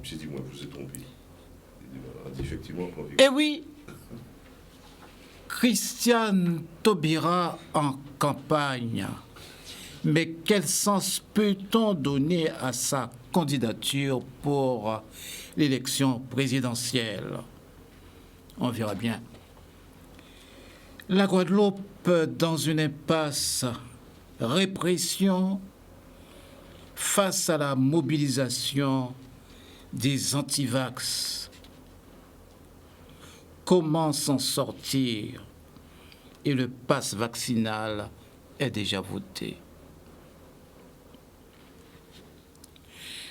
J'ai dit, moi, je vous ai trompé. Effectivement, Eh oui, Christiane Taubira en campagne. Mais quel sens peut-on donner à sa candidature pour l'élection présidentielle? On verra bien. La Guadeloupe dans une impasse, répression face à la mobilisation des antivax. Comment s'en sortir? Et le pass vaccinal est déjà voté.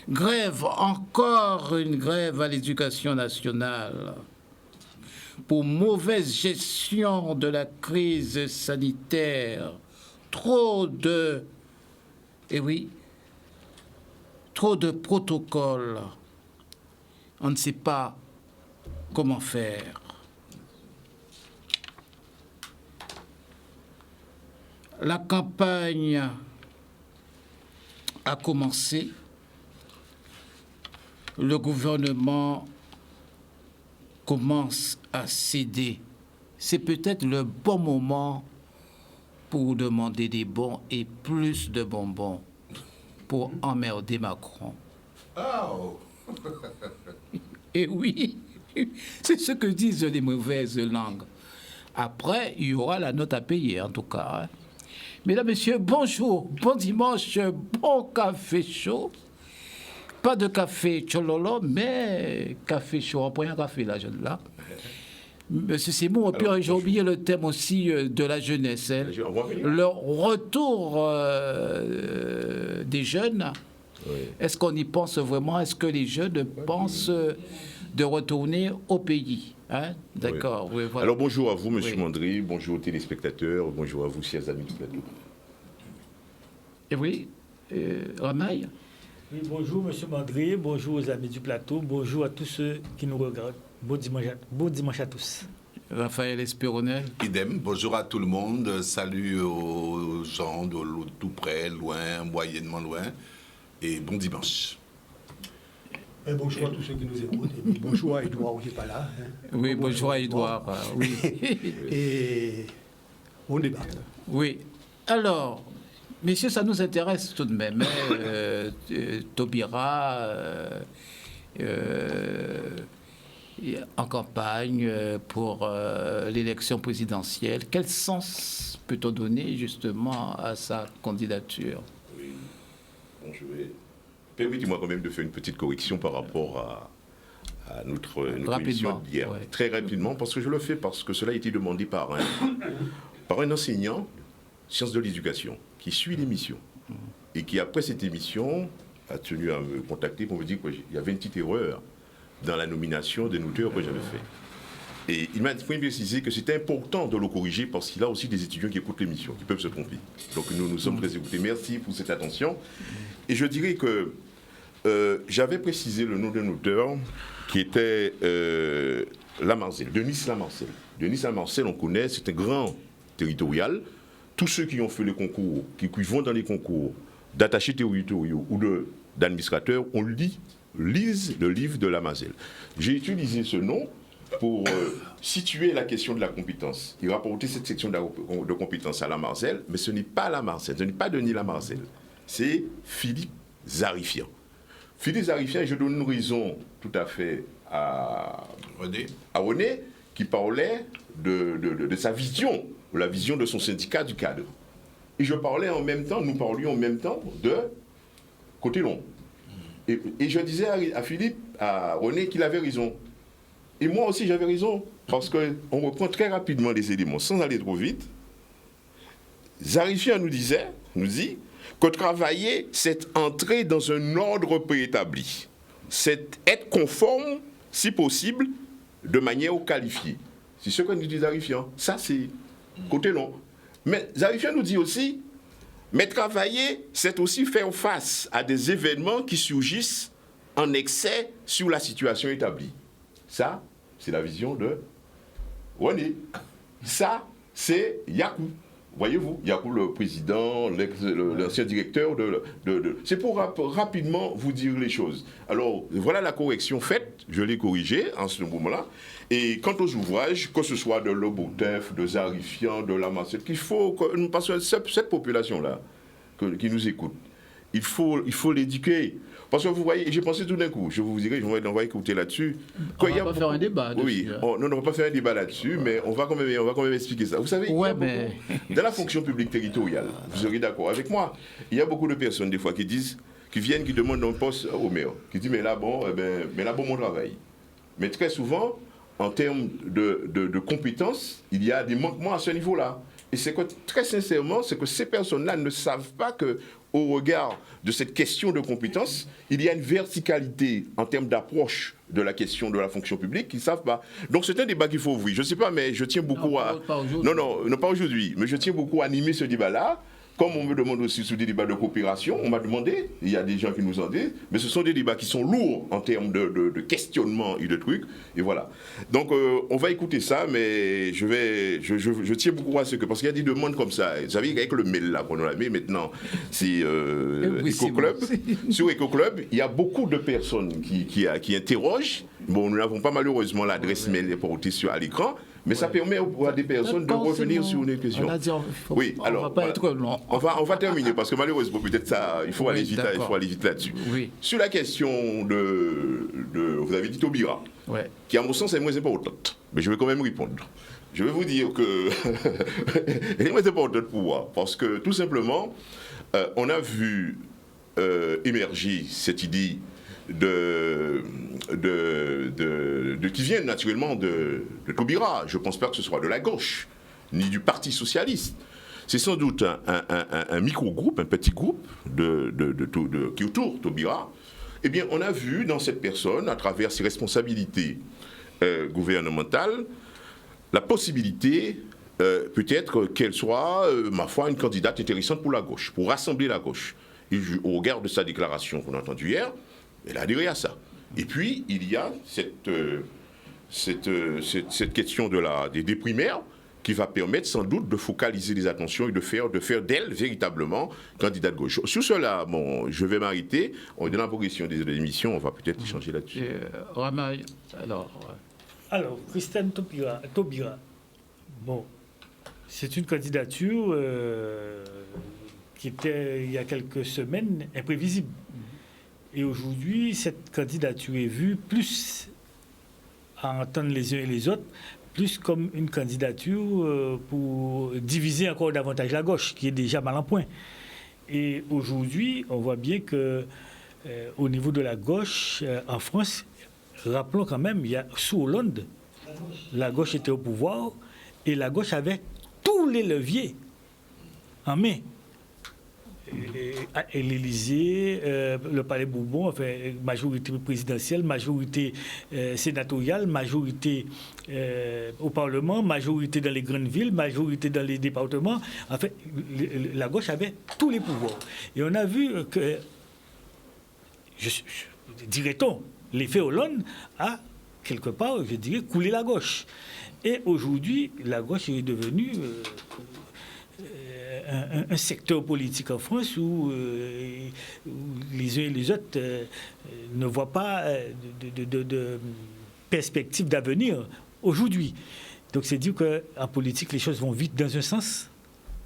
Grève, encore une grève à l'éducation nationale pour mauvaise gestion de la crise sanitaire. Trop de protocoles. On ne sait pas comment faire. La campagne a commencé. Le gouvernement commence à céder. C'est peut-être le bon moment pour demander des bons et plus de bonbons pour emmerder Macron. Oh. Et oui, c'est ce que disent les mauvaises langues. Après, il y aura la note à payer, en tout cas. Mesdames, Messieurs, bonjour, bon dimanche, bon café chaud. Pas de café chololo, mais café chaud. On prend un café, là, jeune là. Monsieur Simon, au pire, j'ai oublié le thème aussi de la jeunesse. Hein. Le retour des jeunes. Oui. Est-ce qu'on y pense vraiment? Est-ce que les jeunes pensent de retourner au pays? Hein? D'accord. Oui. Oui, voilà. Alors bonjour à vous, Monsieur Mandry, bonjour aux téléspectateurs, bonjour à vous, chers amis du plateau. Et oui, Ramaï. Oui, bonjour Monsieur Mandry, bonjour aux amis du plateau, bonjour à tous ceux qui nous regardent. Bon dimanche à tous. Raphaël Espéronel. Idem, bonjour à tout le monde, salut aux gens de tout près, loin, moyennement loin, et bon dimanche. Et bonjour à tous ceux qui nous écoutent, et bonjour à Edouard qui n'est pas là. Hein. Oui, bonjour à Edouard. Oui. Et on débat. Oui. Alors, messieurs, ça nous intéresse tout de même. Taubira en campagne pour l'élection présidentielle. Quel sens peut-on donner justement à sa candidature? Oui. Bon, permettez-moi quand même de faire une petite correction par rapport à notre émission d'hier. Ouais. Très rapidement, parce que je le fais parce que cela a été demandé par un enseignant sciences de l'éducation qui suit l'émission et qui, après cette émission, a tenu à me contacter pour me dire qu'il y avait une petite erreur dans la nomination des auteurs que j'avais fait. Et il m'a précisé que c'était important de le corriger parce qu'il y a aussi des étudiants qui écoutent l'émission, qui peuvent se tromper. Donc nous sommes très écoutés. Merci pour cette attention. Et je dirais que j'avais précisé le nom d'un auteur qui était Lamarcel, Denis Lamarcel. Denis Lamarcel, on connaît, c'est un grand territorial. Tous ceux qui ont fait le concours, qui vont dans les concours d'attachés territoriaux ou d'administrateurs, on lise le livre de Lamarcel. J'ai utilisé ce nom pour situer la question de la compétence. Il rapportait cette section de compétence à Lamarcel, mais ce n'est pas Lamarcel, ce n'est pas Denis Lamarcel, c'est Philippe Zarifian. Philippe Zarifian, je donne une raison tout à fait à René, qui parlait de sa vision, la vision de son syndicat du cadre. Et nous parlions en même temps de côté long. Et je disais à Philippe, à René, qu'il avait raison. Et moi aussi, j'avais raison, parce qu'on reprend très rapidement les éléments, sans aller trop vite. Zarifian nous dit que travailler, c'est entrer dans un ordre préétabli. C'est être conforme, si possible, de manière qualifiée. C'est ce que nous dit Zarifian. Ça, c'est côté long. Mais Zarifian nous dit aussi, mais travailler, c'est aussi faire face à des événements qui surgissent en excès sur la situation établie. Ça, c'est la vision de René. Ça, c'est Yakou. Voyez-vous, Yakou, le président, l'ancien directeur c'est pour rapidement vous dire les choses. Alors, voilà la correction faite, je l'ai corrigée en ce moment-là. Et quant aux ouvrages, que ce soit de Lobotef, de Zarifian, de Lamassette, parce que cette population-là, qui nous écoute, il faut l'éduquer. Parce que vous voyez, j'ai pensé tout d'un coup, je vous dirai, on va écouter là-dessus. On va pas faire un débat dessus. Oui, on ne va pas faire un débat là-dessus, mais on va quand même expliquer ça. Vous savez, dans la fonction publique territoriale, vous serez d'accord avec moi, il y a beaucoup de personnes des fois qui viennent, qui demandent un poste au maire, qui disent mais là bon mon travail. Mais très souvent, en termes de compétences, il y a des manquements à ce niveau-là. Et c'est que, très sincèrement, c'est que ces personnes-là ne savent pas que, au regard de cette question de compétences, il y a une verticalité en termes d'approche de la question de la fonction publique qu'ils ne savent pas. Donc c'est un débat qu'il faut ouvrir. Je ne sais pas, mais je tiens beaucoup Non, pas aujourd'hui, mais je tiens beaucoup à animer ce débat-là. Comme on me demande aussi sur des débats de coopération, on m'a demandé, il y a des gens qui nous en disent, mais ce sont des débats qui sont lourds en termes de questionnement et de trucs, et voilà. Donc on va écouter ça, mais je tiens beaucoup à ce que, parce qu'il y a des demandes comme ça. Vous savez, avec le mail là qu'on a mis maintenant, c'est EcoClub. Sur EcoClub, il y a beaucoup de personnes qui interrogent. Bon, nous n'avons pas malheureusement l'adresse mail portée à l'écran, mais ça permet à des personnes de revenir sur une question. Oui, alors, on va pas être long. On va terminer parce que malheureusement, peut-être ça, il faut aller vite là-dessus. Oui. Sur la question de vous avez dit Taubira, qui à mon sens est moins importante, mais je vais quand même répondre. Je vais vous dire que elle est moins importante pour moi parce que tout simplement, on a vu émerger cette idée qui vient naturellement de Taubira. Je ne pense pas que ce soit de la gauche, ni du Parti socialiste. C'est sans doute un micro-groupe, un petit groupe qui entoure Taubira. Eh bien, on a vu dans cette personne, à travers ses responsabilités gouvernementales, la possibilité, peut-être qu'elle soit, ma foi, une candidate intéressante pour la gauche, pour rassembler la gauche. Et au regard de sa déclaration qu'on a entendue hier, elle a adhéré à ça. Et puis, il y a cette question des primaires qui va permettre sans doute de focaliser les attentions et de faire d'elle véritablement candidate gauche. Sur cela, bon, je vais m'arrêter. Dans la progression des émissions, on va peut-être échanger là-dessus. Ramaï, alors, Christiane Taubira, bon, c'est une candidature qui était, il y a quelques semaines, imprévisible. Et aujourd'hui, cette candidature est vue plus, à entendre les uns et les autres, plus comme une candidature pour diviser encore davantage la gauche, qui est déjà mal en point. Et aujourd'hui, on voit bien que au niveau de la gauche, en France, rappelons quand même, sous Hollande, la gauche était au pouvoir et la gauche avait tous les leviers en main. Et l'Élysée, le Palais Bourbon, enfin, majorité présidentielle, majorité sénatoriale, majorité au Parlement, majorité dans les grandes villes, majorité dans les départements. En fait, la gauche avait tous les pouvoirs. Et on a vu que, dirait-on, l'effet Hollande a, quelque part, je dirais, coulé la gauche. Et aujourd'hui, la gauche est devenue... un secteur politique en France où les uns et les autres ne voient pas de perspective d'avenir aujourd'hui. Donc c'est dire qu'en politique, les choses vont vite dans un sens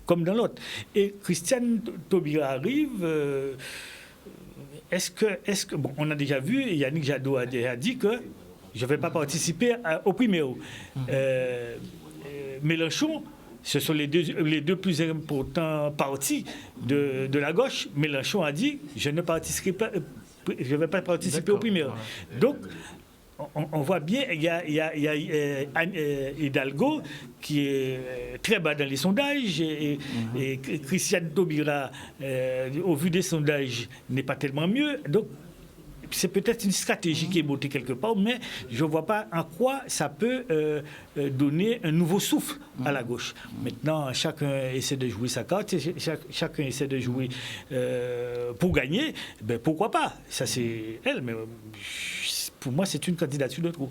comme dans l'autre. Et Christiane Taubira arrive... Est-ce que bon, on a déjà vu, Yannick Jadot a déjà dit que je ne vais pas participer au primaire. Mélenchon... Ce sont les deux plus importants partis de la gauche. Mélenchon a dit « je ne vais pas participer aux primaires ». Donc, on voit bien, il y a Hidalgo qui est très bas dans les sondages et Christiane Taubira, au vu des sondages, n'est pas tellement mieux. Donc, c'est peut-être une stratégie qui est montée quelque part, mais je ne vois pas en quoi ça peut donner un nouveau souffle à la gauche. Maintenant, chacun essaie de jouer sa carte, chacun essaie de jouer pour gagner. Ben, pourquoi pas? Ça, c'est elle, mais pour moi, c'est une candidature de trop.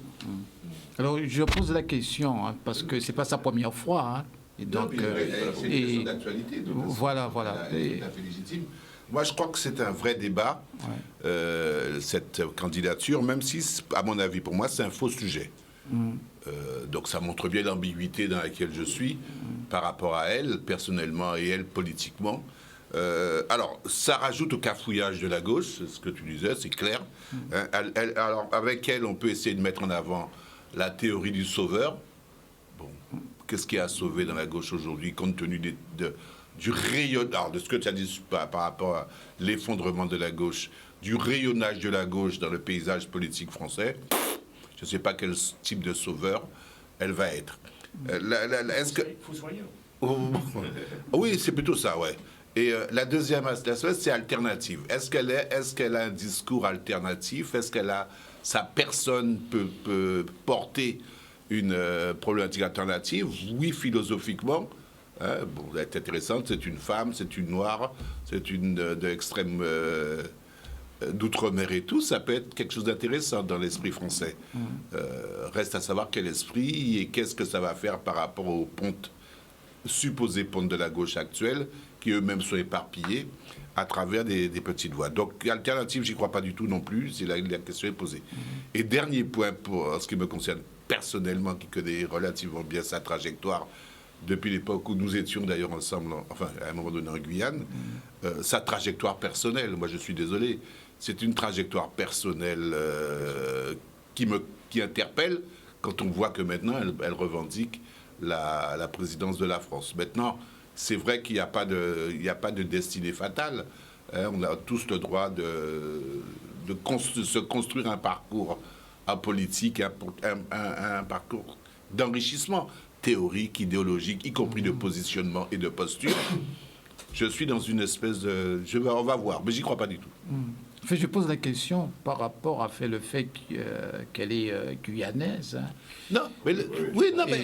Alors, je pose la question, hein, parce que ce n'est pas sa première fois. Hein. Et donc, c'est une question d'actualité. Voilà. C'est tout à fait légitime. Moi, je crois que c'est un vrai débat, cette candidature, même si, à mon avis, pour moi, c'est un faux sujet. Donc, ça montre bien l'ambiguïté dans laquelle je suis par rapport à elle, personnellement, et elle, politiquement. Alors, ça rajoute au cafouillage de la gauche, c'est ce que tu disais, c'est clair. Alors, avec elle, on peut essayer de mettre en avant la théorie du sauveur. Bon, qu'est-ce qui a sauvé dans la gauche aujourd'hui, compte tenu du rayonnage, de ce que tu as dit par rapport à l'effondrement de la gauche, du rayonnage de la gauche dans le paysage politique français? Je ne sais pas quel type de sauveur elle va être. Est-ce que... Oui, c'est plutôt ça, ouais. Et la deuxième aspect, c'est alternative. Est-ce qu'elle a un discours alternatif? Est-ce qu'elle a... Sa personne peut porter une problématique alternative? Oui, philosophiquement. Hein, bon, elle est intéressante. C'est une femme, c'est une noire, c'est une de l'extrême d'outre-mer et tout. Ça peut être quelque chose d'intéressant dans l'esprit français. Reste à savoir quel esprit et qu'est-ce que ça va faire par rapport aux pontes, supposés pontes de la gauche actuelle, qui eux-mêmes sont éparpillés à travers des petites voies. Donc, alternative, j'y crois pas du tout non plus, si la question est posée. Et dernier point, pour ce qui me concerne personnellement, qui connaît relativement bien sa trajectoire, depuis l'époque où nous étions d'ailleurs ensemble, enfin, à un moment donné en Guyane, sa trajectoire personnelle, moi je suis désolé, c'est une trajectoire personnelle qui interpelle quand on voit que maintenant, elle revendique la présidence de la France. Maintenant, c'est vrai qu'il n'y a pas de destinée fatale. Hein, on a tous le droit de se construire un parcours en politique, un parcours d'enrichissement théorique, idéologique, y compris de positionnement et de posture. Je suis dans une espèce de... on va voir, mais j'y crois pas du tout. Je pose la question par rapport à le fait qu'elle est guyanaise. Hein. Non, mais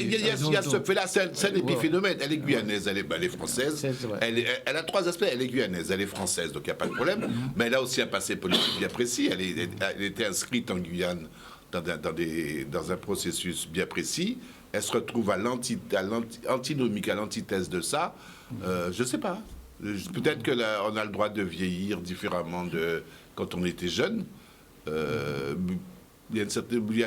il y a ce fait-là, c'est un épiphénomène. Elle est guyanaise, elle est française. Elle a trois aspects. Elle est guyanaise, elle est française, donc il n'y a pas de problème. Mais elle a aussi un passé politique bien précis. Elle était inscrite en Guyane dans un processus bien précis. Elle se retrouve à l'antinomique, à l'antithèse de ça. Je ne sais pas. Peut-être qu'on a le droit de vieillir différemment de quand on était jeune. Il y a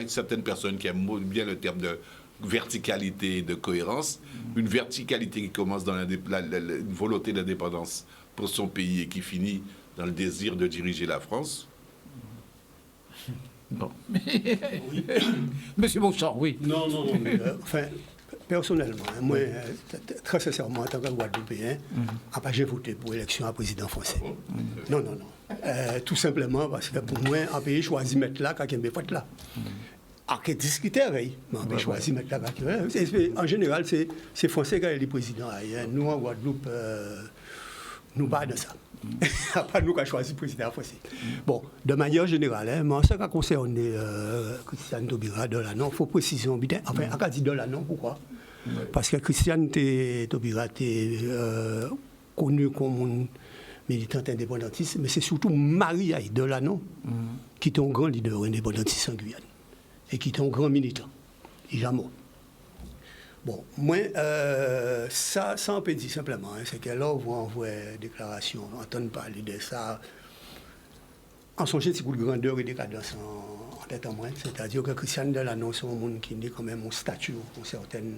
certaines personnes qui aiment bien le terme de verticalité et de cohérence. Une verticalité qui commence dans une volonté d'indépendance pour son pays et qui finit dans le désir de diriger la France. Bon. Monsieur Beauchamp, oui. Non. Enfin, personnellement, moi, très sincèrement, en tant que Guadeloupéen, j'ai voté pour l'élection à président français. Non. Tout simplement parce que pour moi, un pays choisi mettre là quand il y a une là. Qui discuter avec, mais on peut choisir mettre là quand il en général, c'est français qui est le président. Nous, en Guadeloupe, nous pas de ça. Pas nous qui avons choisi le président français. Bon, de manière générale, mais en ce qui concerne Christiane Taubira Delanon, il faut préciser, enfin, on a dit Delanon, pourquoi? Parce que Christiane Taubira est connue comme une militante indépendantiste, mais c'est surtout Marie-Aïe Delanon qui est un grand leader indépendantiste en Guyane et qui est un grand militant. Il est jamais. Bon, moi, ça on peut dire simplement, c'est que là, on voit une déclaration, on entend parler de ça, en songeant c'est pour le grandeur et décadence en tête en moins, c'est-à-dire que Christiane Delanon, c'est un monde qui est quand même un statut, une certaine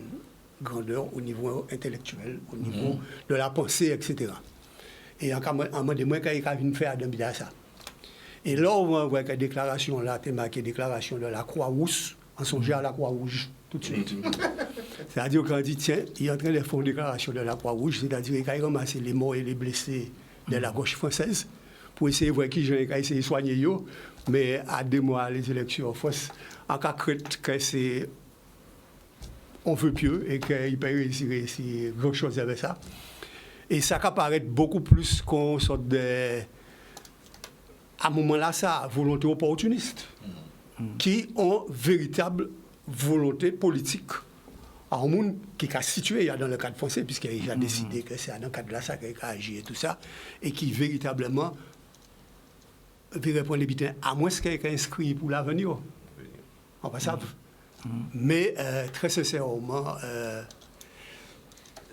grandeur au niveau intellectuel, au niveau de la pensée, etc. Et en mode de moi, quand il vient faire à ça. Et là, on voit que la déclaration, là, c'est marqué déclaration de la Croix-Rousse, en songeant à la Croix-Rouge, tout de suite. C'est-à-dire qu'on dit, tiens, il est en train de faire une déclaration de la Croix-Rouge, c'est-à-dire qu'il a ramassé les morts et les blessés de la gauche française pour essayer de voir qui j'ai essayé de soigner, mais à 2 mois, les élections en France, en cas que c'est on veut pieux et qu'il peut réussir quelque chose avec ça. Et ça apparaît beaucoup plus qu'on sorte de à un moment-là, ça, volonté opportuniste, qui ont véritable volonté politique. Un monde qui est situé dans le cadre français, puisqu'il a décidé que c'est dans le cadre de la ça qu'il a agi et tout ça, et qui véritablement veut répondre les bitins, à moins qu'il est inscrit pour l'avenir. On va savoir. Mais très sincèrement,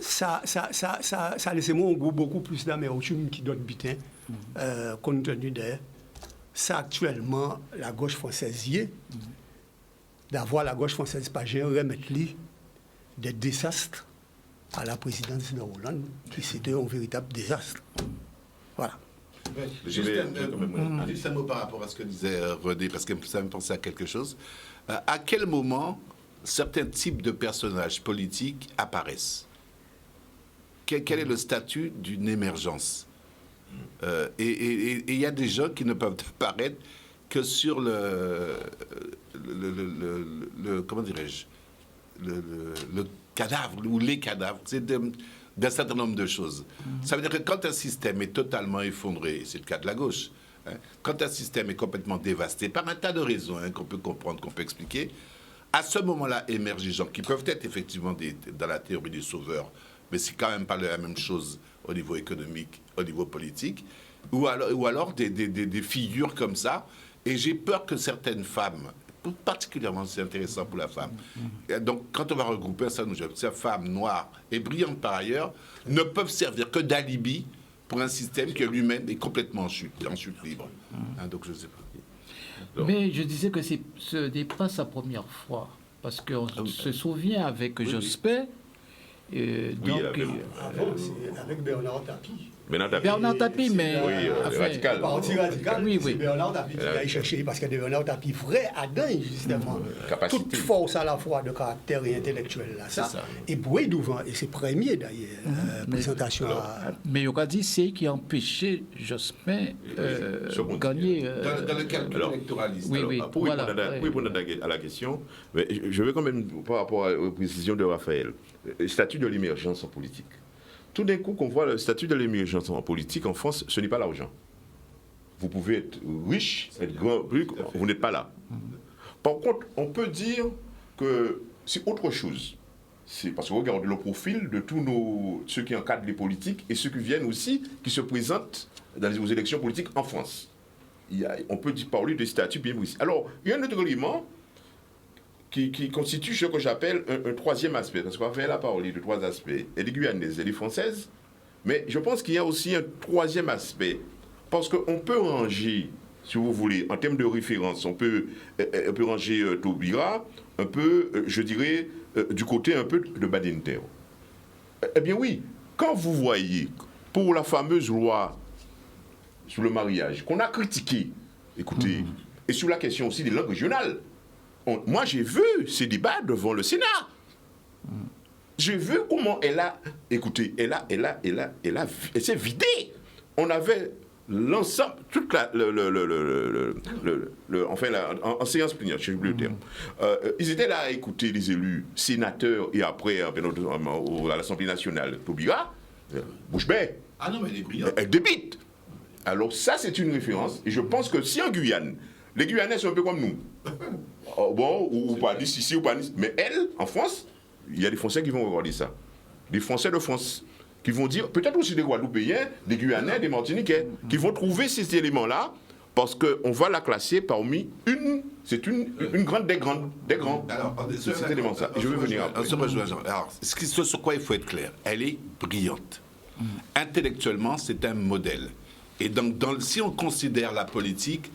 ça a laissé moi beaucoup plus d'amertume qui d'autres bitins, compte tenu de ça actuellement, la gauche française y est, d'avoir la gauche française pas remettre lui des désastres à la présidence de Hollande, qui c'était un véritable désastre. Voilà. Juste un mot par rapport à ce que disait René, parce que ça me pensait à quelque chose. À quel moment certains types de personnages politiques apparaissent? Quel est le statut d'une émergence? Et il y a des gens qui ne peuvent apparaître que sur comment dirais-je, le cadavre ou les cadavres, c'est d'un certain nombre de choses. Ça veut dire que quand un système est totalement effondré, c'est le cas de la gauche, quand un système est complètement dévasté par un tas de raisons qu'on peut comprendre, qu'on peut expliquer, à ce moment-là émergent des gens qui peuvent être effectivement dans la théorie des sauveurs, mais c'est quand même pas la même chose au niveau économique, au niveau politique, ou alors des figures comme ça. Et j'ai peur que certaines femmes, particulièrement c'est intéressant pour la femme, donc quand on va regrouper un certain nombre de femmes noires et brillantes par ailleurs, ne peuvent servir que d'alibi pour un système qui lui-même est complètement en chute libre. Donc je ne sais pas. Mais je disais que ce n'est pas sa première fois, parce qu'on se souvient avec Jospin. Avant, c'est avec Bernard Tapie. Bernard Tapie, mais... Oui, radical. Parti radical, oui. c'est Bernard Tapie qui a cherché, parce que Bernard Tapie, vrai à dingue, justement. Capacité. Toute force à la fois de caractère et intellectuel, là, ça. Et Boué Douvant, et c'est premier d'ailleurs, présentation à... Mais il a dit c'est qui empêchait Jospin gagner... Dans le calcul électoraliste. Pour répondre à la question, je veux quand même, par rapport aux précisions de Raphaël, le statut de l'émergence en politique. Tout d'un coup, qu'on voit le statut de l'émergence en politique en France, ce n'est pas l'argent. Vous pouvez être riche, être grand, vous n'êtes pas là. Par contre, on peut dire que c'est autre chose. C'est parce qu'on regarde le profil de tous ceux qui encadrent les politiques et ceux qui viennent aussi, qui se présentent aux élections politiques en France. On peut parler de statut bien précis. Alors, il y a un autre élément qui constitue ce que j'appelle un troisième aspect, parce qu'on va parler de trois aspects, et les Guyanaises et les Françaises, mais je pense qu'il y a aussi un troisième aspect, parce qu'on peut ranger, si vous voulez, en termes de référence, on peut ranger Taubira, un peu, je dirais, du côté un peu de Badinter. Eh bien oui, quand vous voyez, pour la fameuse loi sur le mariage, qu'on a critiqué, écoutez, et sur la question aussi des langues régionales, moi, j'ai vu ces débats devant le Sénat. J'ai vu comment elle a... Écoutez, elle s'est vidée. On avait l'ensemble... Toute la... en séance plénière, je sais plus le terme. Ils étaient là à écouter les élus, sénateurs, et après, à l'Assemblée nationale, Taubira, bouche bée. Ah non, mais elle est brillante. Elle débite. Alors ça, c'est une référence. Et je pense que si en Guyane, les Guyanais sont un peu comme nous. Bon, ou pas d'ici, ou pas d'ici. Mais elle, en France, il y a des Français qui vont regarder ça. Des Français de France qui vont dire, peut-être aussi des Guadeloupéens, des Guyanais, des Martiniquais, qui vont trouver ces éléments-là, parce qu'on va la classer parmi une grande des grands. Alors, cet élément-là. Je vais venir après. Alors, ce sur quoi il faut être clair, elle est brillante. Intellectuellement, c'est un modèle. Et donc, si on considère la politique,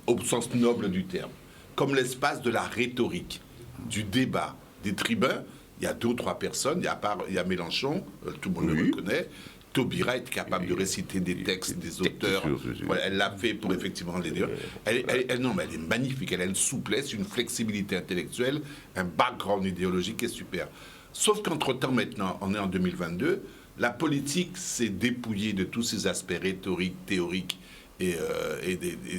au sens noble du terme, comme l'espace de la rhétorique, du débat, des tribuns, il y a 2 ou 3 personnes, il y a Mélenchon, tout le monde le reconnaît, Taubira est capable de réciter des textes, des auteurs, voilà, elle l'a fait pour effectivement les dire. Elle est magnifique, elle a une souplesse, une flexibilité intellectuelle, un background idéologique qui est super. Sauf qu'entre-temps, maintenant, on est en 2022, la politique s'est dépouillée de tous ses aspects rhétoriques, théoriques, et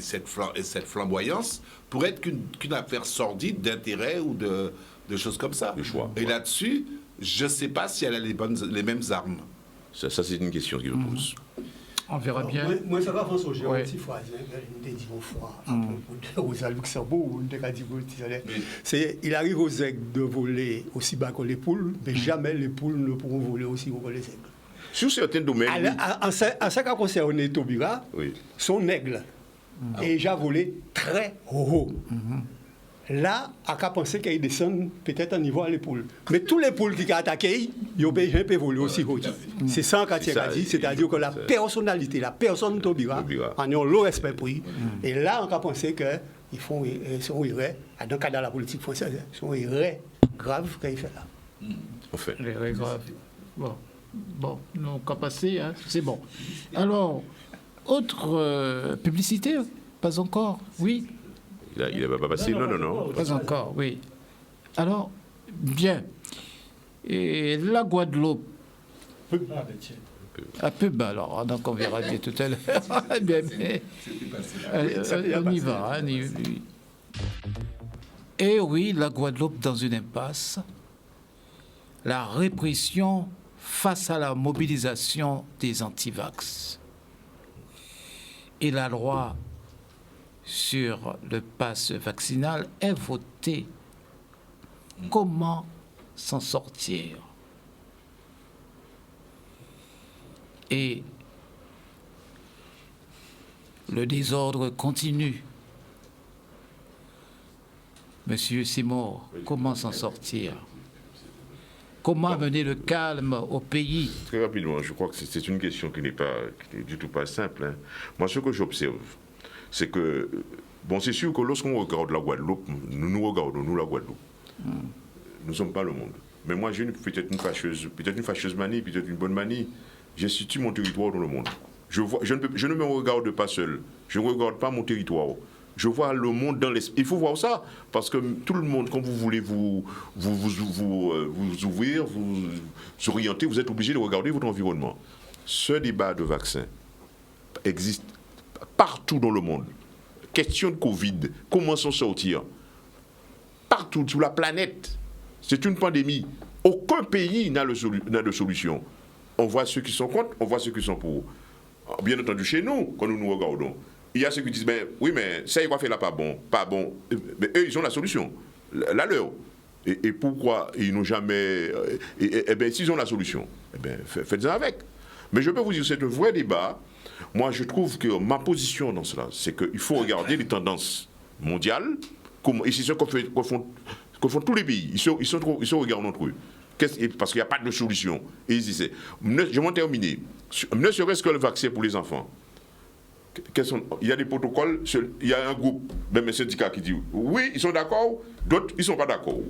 cette flamboyance pour être qu'une affaire sordide d'intérêt ou de choses comme ça. Et là-dessus, je ne sais pas si elle a les mêmes armes. Ça c'est une question qui me pose. On verra bien. Moi, ça va François, j'ai une petite phrase, une des fois, Rosa Luxembourg, il arrive aux aigles de voler aussi bas que les poules, mais jamais les poules ne pourront voler aussi haut que les aigles. Sur certains domaines. En ce qui concerne Taubira, son aigle est déjà volé très haut. Là, à qu'à penser qu'il descend peut-être à niveau à l'épaule. Mais tous les poules qui ont attaqué, ils peuvent voler aussi haut. C'est ça qu'a dit, c'est-à-dire que la personnalité, la personne Taubira, en ayant le respect pour lui. Et là, on a pensé qu'ils sont erreurs, dans le cas de la politique française, ils sont erreurs graves qu'il fait là. En fait. Erreurs graves. Bon, nous on va passer, hein, c'est bon. Alors, autre publicité? Pas encore, oui. Il n'a pas passé, non. Pas encore, oui. Alors, bien. Et la Guadeloupe. Un peu bas, alors. Donc, on verra bien tout à l'heure. Bien, mais, on y va. Hein, et oui, la Guadeloupe dans une impasse. La répression face à la mobilisation des antivax. Et la loi sur le pass vaccinal est votée. Comment s'en sortir? Et le désordre continue. Monsieur Seymour, comment s'en sortir? Comment amener le calme au pays? Très rapidement, je crois que c'est une question qui n'est du tout pas simple. Hein. Moi, ce que j'observe, c'est que, bon, c'est sûr que lorsqu'on regarde la Guadeloupe, nous regardons, nous, la Guadeloupe. Nous ne sommes pas le monde. Mais moi, j'ai peut-être une fâcheuse manie, peut-être une bonne manie. Je situe mon territoire dans le monde. Je ne me regarde pas seul. Je ne regarde pas mon territoire. Je vois le monde dans l'esprit. Il faut voir ça, parce que tout le monde, quand vous voulez vous ouvrir, vous orienter, vous êtes obligé de regarder votre environnement. Ce débat de vaccin existe partout dans le monde. Question de Covid, comment s'en sortir? Partout sur la planète. C'est une pandémie. Aucun pays n'a de solution. On voit ceux qui sont contre, on voit ceux qui sont pour. Bien entendu, chez nous, quand nous nous regardons, il y a ceux qui disent, ben, oui, mais ça, il va faire là, pas bon. Mais eux, ils ont la solution, la leur. Et pourquoi ils n'ont jamais... Eh bien, s'ils ont la solution, eh bien, faites-en avec. Mais je peux vous dire, c'est un vrai débat. Moi, je trouve que ma position dans cela, c'est qu'il faut regarder les tendances mondiales, et c'est ce que font tous les pays. Ils sont regardés entre eux. Parce qu'il n'y a pas de solution. Et ils disaient, je vais terminer. Ne serait-ce que le vaccin pour les enfants. Il y a des protocoles, il y a un groupe, même un syndicat qui dit oui, ils sont d'accord, d'autres, ils ne sont pas d'accord.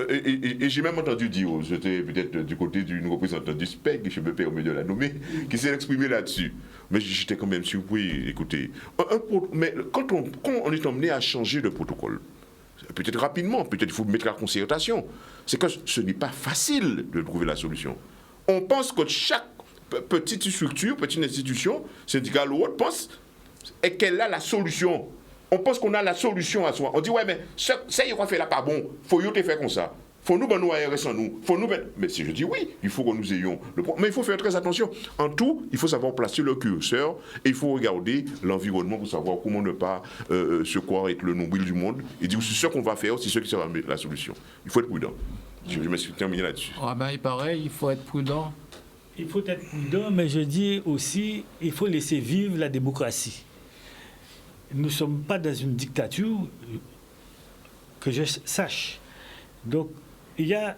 Et j'ai même entendu dire, j'étais peut-être du côté d'une représentante du SPEC, je me permets de la nommer, qui s'est exprimée là-dessus. Mais j'étais quand même surpris, écoutez. Mais quand on est emmené à changer de protocole, peut-être rapidement, peut-être il faut mettre la concertation, c'est que ce n'est pas facile de trouver la solution. On pense que chaque petite structure, petite institution, syndicale ou autre, pense qu'elle a la solution. On pense qu'on a la solution à soi. On dit, ouais, mais ça, il va faire là pas bon. Faut y faire comme ça. Faut nous nous ARS en nous. Mais si je dis oui, il faut que nous ayons le problème. Mais il faut faire très attention. En tout, il faut savoir placer le curseur et il faut regarder l'environnement pour savoir comment ne pas se croire être le nombril du monde et dire c'est ce qu'on va faire, c'est ce qui sera la solution. Il faut être prudent. Je me suis terminé là-dessus. Ah ben, pareil, il faut être prudent. Il faut être prudent, mais je dis aussi, il faut laisser vivre la démocratie. Nous ne sommes pas dans une dictature, que je sache. Donc, il y a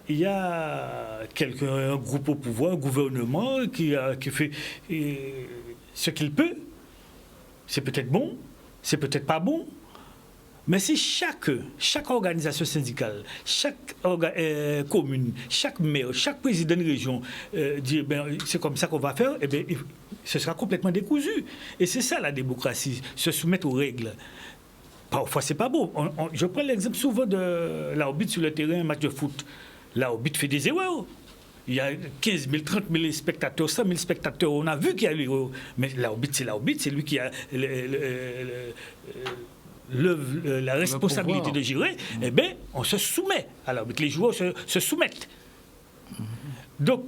un groupe au pouvoir, un gouvernement qui fait ce qu'il peut. C'est peut-être bon, c'est peut-être pas bon. Mais si chaque organisation syndicale, chaque commune, chaque maire, chaque président de région dit c'est comme ça qu'on va faire, eh bien, ce sera complètement décousu. Et c'est ça la démocratie, se soumettre aux règles. Parfois, c'est pas beau. Je prends l'exemple souvent de l'arbitre sur le terrain, un match de foot. L'arbitre fait des erreurs. Il y a 15 000, 30 000 spectateurs, 100 000 spectateurs. On a vu qu'il y a l'erreur. Mais l'arbitre, c'est lui qui a la responsabilité de gérer. Eh bien, on se soumet à l'arbitre. Les joueurs se soumettent. Donc,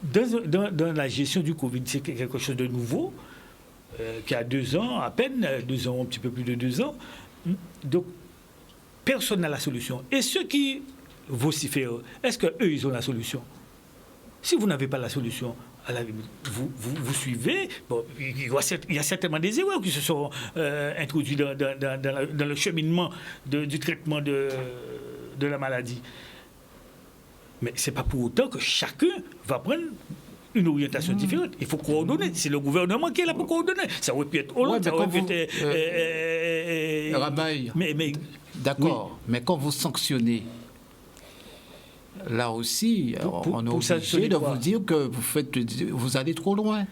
dans la gestion du Covid, c'est quelque chose de nouveau, qui a 2 ans à peine, 2 ans, un petit peu plus de 2 ans. Donc, personne n'a la solution. Et ceux qui vocifèrent, est-ce qu'eux, ils ont la solution? Si vous n'avez pas la solution, vous suivez. Bon, il y a certainement des erreurs qui se sont introduites dans le cheminement du traitement de la maladie. Mais ce n'est pas pour autant que chacun va prendre une orientation différente. Il faut coordonner. C'est le gouvernement qui est là pour coordonner. Ça aurait pu être Hollande, ça aurait pu être... Rabaille. Mais d'accord. Oui. Mais quand vous sanctionnez, là aussi, on est obligé de vous dire que vous allez trop loin.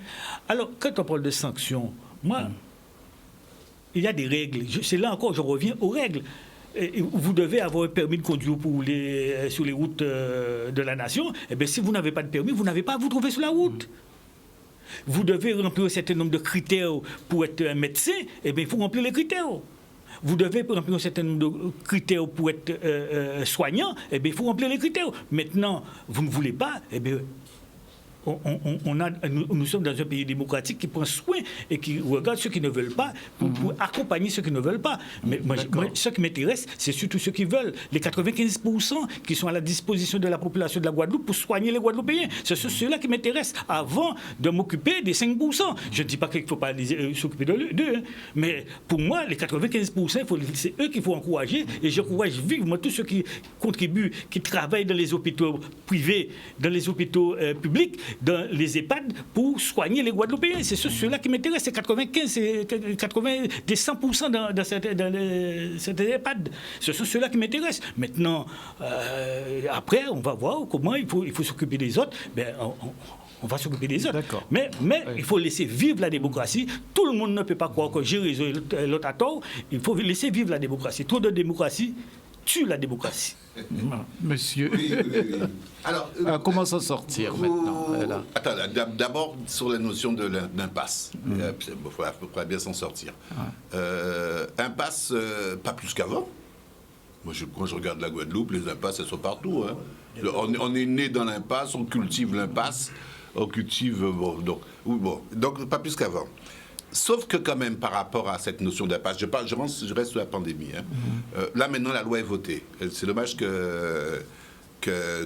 Alors, quand on parle de sanctions, moi, il y a des règles. C'est là encore, je reviens aux règles. Vous devez avoir un permis de conduire sur les routes de la nation. Eh bien, si vous n'avez pas de permis, vous n'avez pas à vous trouver sur la route. Vous devez remplir un certain nombre de critères pour être un médecin. Eh bien, il faut remplir les critères. Vous devez remplir un certain nombre de critères pour être soignant. Eh bien, il faut remplir les critères. Maintenant, vous ne voulez pas. Eh bien, nous sommes dans un pays démocratique qui prend soin et qui regarde ceux qui ne veulent pas pour accompagner ceux qui ne veulent pas. Mais moi, ce qui m'intéresse, c'est surtout ceux qui veulent. Les 95% qui sont à la disposition de la population de la Guadeloupe pour soigner les Guadeloupéens. C'est ceux-là qui m'intéressent avant de m'occuper des 5%. Je ne dis pas qu'il ne faut pas s'occuper d'eux, hein. Mais pour moi, les 95%, c'est eux qu'il faut encourager. Et j'encourage vivement tous ceux qui contribuent, qui travaillent dans les hôpitaux privés, dans les hôpitaux publics, dans les EHPAD pour soigner les Guadeloupéens. C'est ceux-là qui m'intéressent. C'est 95, c'est 80, des 100% dans cette EHPAD. Ce sont ceux-là qui m'intéressent. Maintenant, après, on va voir comment il faut s'occuper des autres. Ben, on va s'occuper des autres. D'accord. Mais il faut laisser vivre la démocratie. Tout le monde ne peut pas croire que j'ai raison et l'autre a tort. Il faut laisser vivre la démocratie. Trop de démocratie tue la démocratie. Monsieur. Oui. Alors, comment s'en sortir maintenant Attends, d'abord sur la notion de l'impasse. Il faudrait bien s'en sortir. Impasse, pas plus qu'avant. Moi, quand je regarde la Guadeloupe, les impasses, elles sont partout. Hein. On est né dans l'impasse, on cultive l'impasse, on cultive... donc, pas plus qu'avant. Sauf que quand même, par rapport à cette notion d'impasse, je reste sur la pandémie. Hein. Là, maintenant, la loi est votée. C'est dommage que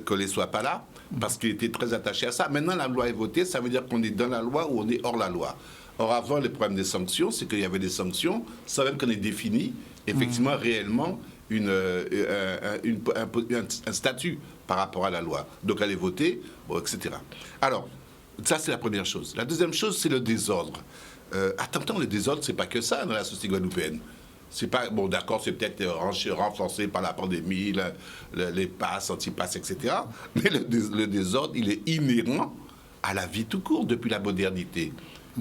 Collet ne soit pas là, parce qu'il était très attaché à ça. Maintenant, la loi est votée, ça veut dire qu'on est dans la loi ou on est hors la loi. Or, avant, le problème des sanctions, c'est qu'il y avait des sanctions, sans même qu'on ait défini, effectivement, réellement, un statut par rapport à la loi. Donc, elle est votée, etc. Alors, ça, c'est la première chose. La deuxième chose, c'est le désordre. Attends, le désordre, c'est pas que ça dans la société guadeloupéenne. C'est pas, bon, d'accord, c'est peut-être renforcé par la pandémie, les passes, anti-passes, etc. Mais le désordre, il est inhérent à la vie tout court depuis la modernité.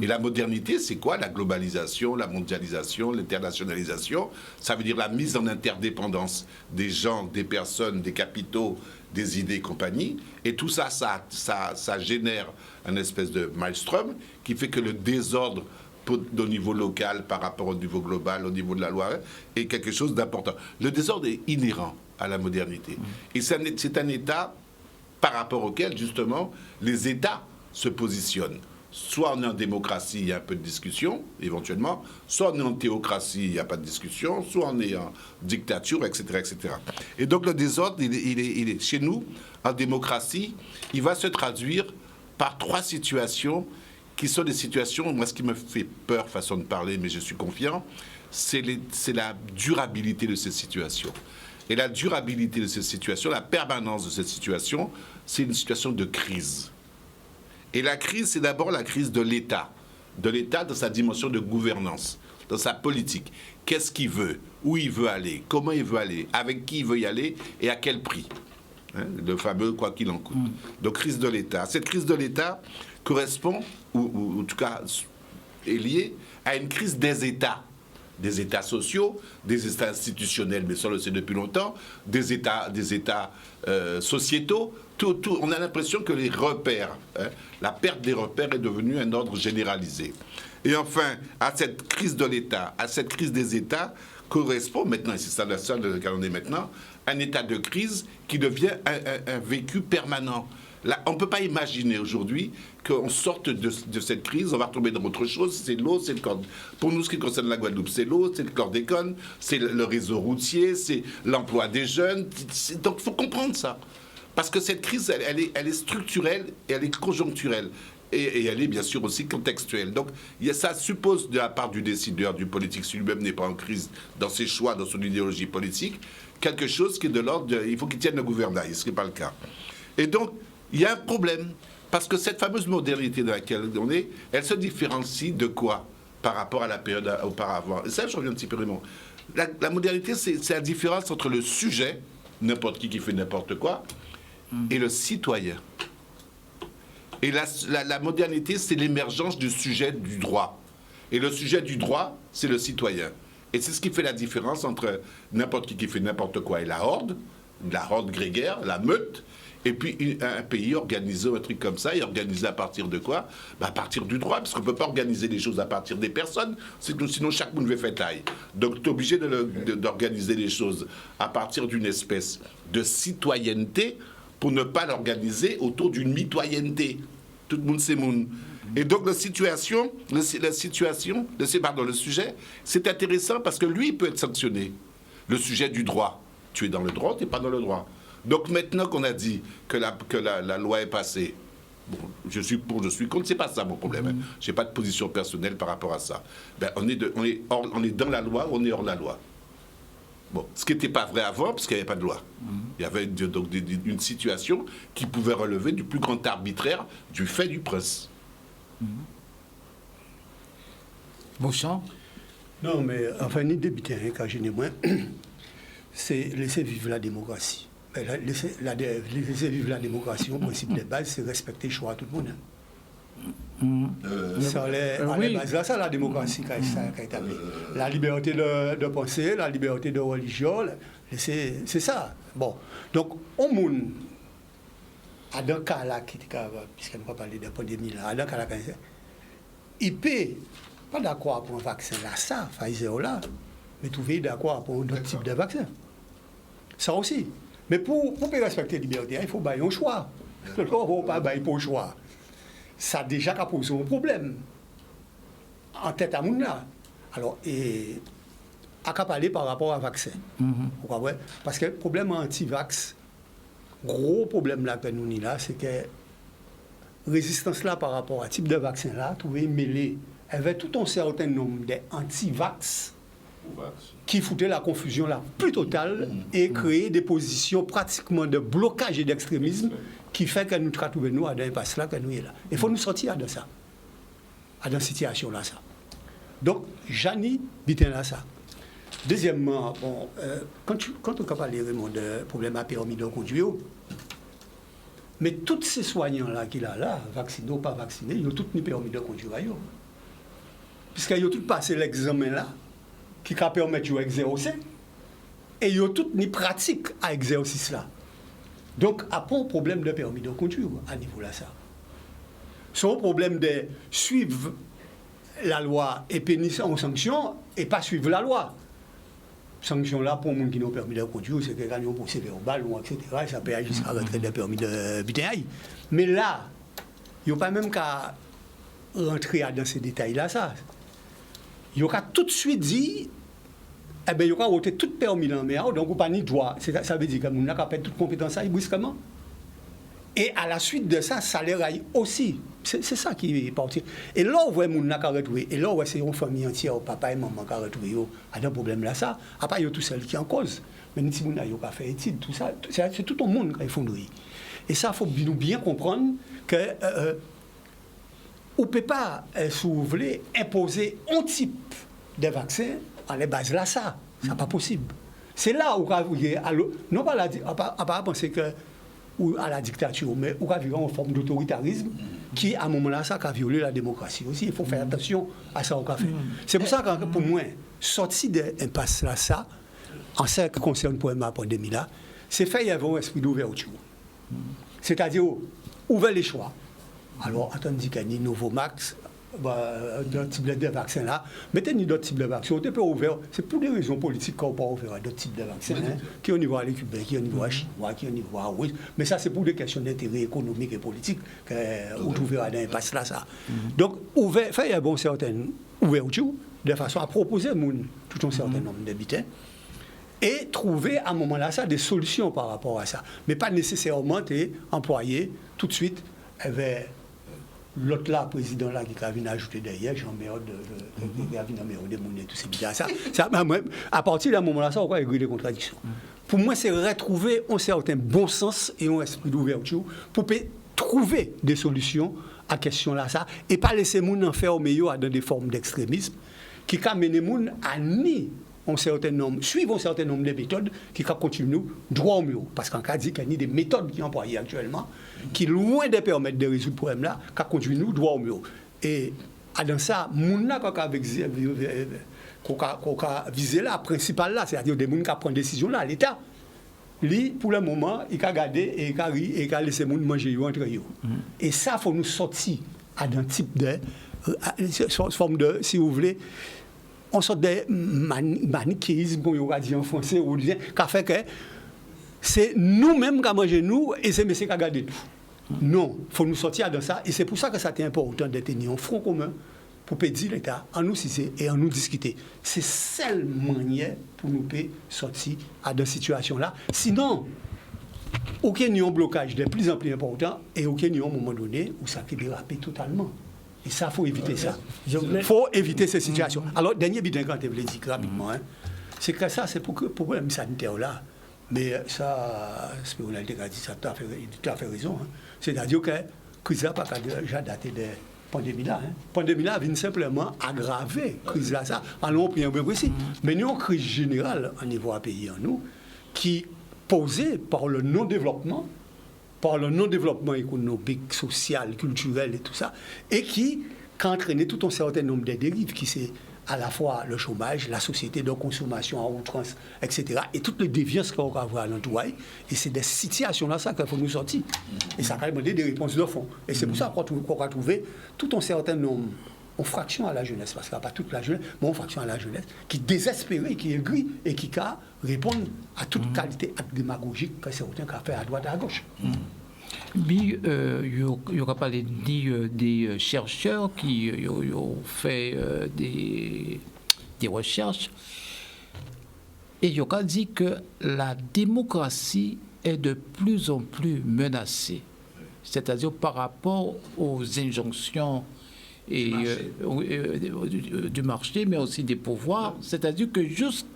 Et la modernité, c'est quoi? La globalisation, la mondialisation, l'internationalisation. Ça veut dire la mise en interdépendance des gens, des personnes, des capitaux, des idées et compagnie. Et tout ça, ça génère un espèce de maelstrom qui fait que le désordre au niveau local par rapport au niveau global, au niveau de la loi, est quelque chose d'important. Le désordre est inhérent à la modernité. Et c'est un état par rapport auquel, justement, les États se positionnent. Soit on est en démocratie, il y a un peu de discussion, éventuellement, soit on est en théocratie, il n'y a pas de discussion, soit on est en dictature, etc. etc. Et donc le désordre, il est chez nous, en démocratie, il va se traduire par 3 situations qui sont des situations, moi ce qui me fait peur, façon de parler, mais je suis confiant, c'est la durabilité de ces situations. Et la durabilité de ces situations, la permanence de cette situation, c'est une situation de crise. Et la crise, c'est d'abord la crise de l'État dans sa dimension de gouvernance, dans sa politique. Qu'est-ce qu'il veut? Où il veut aller? Comment il veut aller? Avec qui il veut y aller? Et à quel prix? Le fameux quoi qu'il en coûte. Donc, crise de l'État. Cette crise de l'État correspond, ou en tout cas est liée, à une crise des États sociaux, des États institutionnels, mais ça on le sait depuis longtemps, des États sociétaux. On a l'impression que les repères, la perte des repères est devenue un ordre généralisé. Et enfin, à cette crise de l'État, à cette crise des États, correspond maintenant, et c'est ça dans lequel on est maintenant, un état de crise qui devient un vécu permanent. Là, on ne peut pas imaginer aujourd'hui qu'on sorte de cette crise, on va retomber dans autre chose, c'est l'eau, c'est le chlordécone. Pour nous, ce qui concerne la Guadeloupe, c'est l'eau, c'est le chlordécone, c'est le réseau routier, c'est l'emploi des jeunes. Donc, il faut comprendre ça. Parce que cette crise, elle est structurelle et elle est conjoncturelle. Et elle est bien sûr aussi contextuelle. Donc, ça suppose de la part du décideur, du politique, si lui-même n'est pas en crise dans ses choix, dans son idéologie politique, quelque chose qui est de l'ordre il faut qu'il tienne le gouvernail, ce qui n'est pas le cas. Et donc, il y a un problème, parce que cette fameuse modernité dans laquelle on est, elle se différencie de quoi par rapport à la période auparavant? Et ça, je reviens un petit peu, Raymond. La modernité, c'est la différence entre le sujet, n'importe qui fait n'importe quoi, et le citoyen. Et la modernité, c'est l'émergence du sujet du droit. Et le sujet du droit, c'est le citoyen. Et c'est ce qui fait la différence entre n'importe qui fait n'importe quoi et la horde grégaire, la meute, et puis un pays organisé, un truc comme ça, et organisé à partir de quoi? À partir du droit, parce qu'on ne peut pas organiser les choses à partir des personnes, sinon chaque monde va faire taille. Donc tu es obligé d'organiser les choses à partir d'une espèce de citoyenneté pour ne pas l'organiser autour d'une mitoyenneté. Tout le monde c'est monde. Et donc le sujet, c'est intéressant parce que lui, il peut être sanctionné. Le sujet du droit. Tu es dans le droit, tu n'es pas dans le droit. Donc maintenant qu'on a dit que la loi est passée, bon, je suis pour, je suis contre, c'est pas ça mon problème. Hein. Je n'ai pas de position personnelle par rapport à ça. Ben, on est dans la loi ou on est hors la loi. Bon, ce qui n'était pas vrai avant, parce qu'il n'y avait pas de loi. Il y avait donc une situation qui pouvait relever du plus grand arbitraire du fait du prince. Beauchamp? Non, mais enfin, ni débuter, hein, quand je n'ai moins, c'est laisser vivre la démocratie. Laisser vivre la démocratie, au principe de base, c'est respecter le choix de tout le monde. Ça, les bases là, ça, la démocratie, la liberté de penser, la liberté de religion, c'est ça. Bon, donc, au monde, à dans cas là, puisqu'on ne va pas parler de pandémie là, à dans cas là, il peut pas d'accord pour un vaccin là, ça, Pfizer là, mais trouver d'accord pour d'autres types de vaccins. Ça aussi. Mais pour respecter la liberté, il faut bailler un choix. On ne faut pas bailler pour le choix. Ça a déjà posé un problème en tête à mon là. Alors, et à parler par rapport à vaccin. Parce que le problème anti-vax, gros problème là que nous avons là, c'est que résistance là par rapport à type de vaccin là, trouver mêlé avec tout un certain nombre d'anti-vax qui foutaient la confusion la plus totale et créer des positions pratiquement de blocage et d'extrémisme qui fait que nous trouvons nous à l'impasse là que nous est là. Il faut nous sortir de ça, à cette situation là ça. Donc, Jani bitin là ça. Deuxièmement, bon, quand on parle de problème à permis de conduire, mais tous ces soignants là qu'il a là, vaccinés ou pas vaccinés, ils ont tous ni permis de conduire. Puisqu'ils ont tous passé l'examen là, qui va permettre d'exercer, et ils ont tous ni pratique à exercice là. Donc, il n'y a pas un problème de permis de conduire à niveau là ça. C'est un problème de suivre la loi et pénir en sanction et pas suivre la loi. Sanction là pour les gens qui n'ont permis de conduire, c'est que quand ils ont poussé verbal ou etc., ça peut aller jusqu'à retrait de permis de bouteille. Mais là, il n'y a pas même qu'à rentrer dans ces détails-là, ça. Il y a tout de suite dit, eh bien, il y a ôté tout permis dans le mer, donc on n'a pas ni droit. Ça veut dire que nous avons toute compétence brusquement. Et à la suite de ça, ça les raille aussi. C'est ça qui est parti. Et là, on voit les gens qui ont retrouvé. Et là, on voit c'est une famille entière, papa et maman qui ont retrouvé. Il y a un problème là, ça. Après, il y a tout seul qui est en cause. Mais si on n'a pas fait étude, tout ça, c'est tout le monde qui a effondré. Et ça, il faut bien comprendre que on ne peut pas, si vous voulez, imposer un type de vaccin à la base là, ça. Ce n'est pas possible. C'est là où on va non pas penser que ou à la dictature, mais on va vivre en forme d'autoritarisme qui, à un moment-là, ça a violé la démocratie aussi. Il faut faire attention à ça qu'on a fait. C'est pour ça que, pour moi, sortir de l'impasse là, ça, en ce qui concerne pour la pandémie là, c'est faire y avoir un esprit d'ouverture. C'est-à-dire, ouvrir les choix. Alors, attendez qu'il y a Novovax, d'autres types de vaccins là. Mettez d'autres types de vaccins. On peut ouvert. C'est pour des raisons politiques qu'on peut ouvrir à d'autres types de vaccins. Qui au niveau à Cubain, qui au niveau à Chinois, qui au niveau à Russe. Mais ça, c'est pour des questions d'intérêt économique et politique qu'on trouvera dans l'impasse là, ça. Donc, faire un bon certain ouverture, de façon à proposer tout un certain nombre d'habitants. Et trouver à un moment là ça des solutions par rapport à ça. Mais pas nécessairement employer tout de suite l'autre là, président là, qui a venu ajouter derrière, Jean-Merde, qui a venu de Mounet, tout ces bidons. Ça, à partir d'un moment là, ça, on va régler les contradictions. Pour moi, c'est retrouver un certain bon sens et un esprit d'ouverture pour trouver des solutions à la question là, ça, et pas laisser les gens enfermer dans des formes d'extrémisme qui amènent les gens à nier suivre un certain nombre de méthodes qui continuent droit au mur. Parce qu'en cas dit qu'il y a des méthodes qui sont employées actuellement, qui loin de permettre de résoudre le problème là, qui continuent droit au mur. Et dans ça, les gens qui ont visé là, principal là, c'est-à-dire des gens qui prennent des décisions là, l'État, lui, pour le moment, il a gardé et il a ri et il a laissé les gens manger entre eux. Et ça, il faut nous sortir à un type de forme de, si vous voulez, on sort de manichéisme, comme on va dire en français, ou qui fait que c'est nous-mêmes qui mangons nous et c'est monsieur qui a gardé tout. Non, il faut nous sortir de ça. Et c'est pour ça que ça est important de tenir un front commun pour dire l'État, en nous ciser et en nous discuter. C'est la seule manière pour nous sortir de cette situation-là. Sinon, aucun n'y a un blocage de plus en plus important et aucun n'y a un moment donné où ça peut déraper totalement. Et ça, il faut éviter ça. Il faut éviter ces situations. Alors, dernier bidon quand je voulais dire rapidement, c'est que ça, c'est pour le problème sanitaire là. Mais ça, Spiritualité a dit ça, tu as fait raison. C'est-à-dire que la crise n'a pas déjà daté de la pandémie là. La pandémie là vient simplement aggraver la crise là. Allons bien précis. Mais nous, une crise générale au niveau du pays en nous, qui est posée par le non-développement économique, social, culturel et tout ça, et qui a entraîné tout un certain nombre de dérives, qui c'est à la fois le chômage, la société de consommation en outrance, etc. Et toutes les déviances qu'on va avoir à l'entourage. Et c'est des situations-là ça qu'il faut nous sortir. Et ça va demander des réponses de fond. Et c'est pour ça qu'on va trouver tout un certain nombre, en fraction à la jeunesse, parce qu'il n'y a pas toute la jeunesse, mais en fraction à la jeunesse, qui est désespérée, qui est gris, et qui répond à toute qualité démagogique que certains ont fait à droite et à gauche. Mais il y aura pas des chercheurs qui ont fait des recherches et il y aura dit que la démocratie est de plus en plus menacée, c'est-à-dire par rapport aux injonctions et du marché, mais aussi des pouvoirs, c'est-à-dire que jusque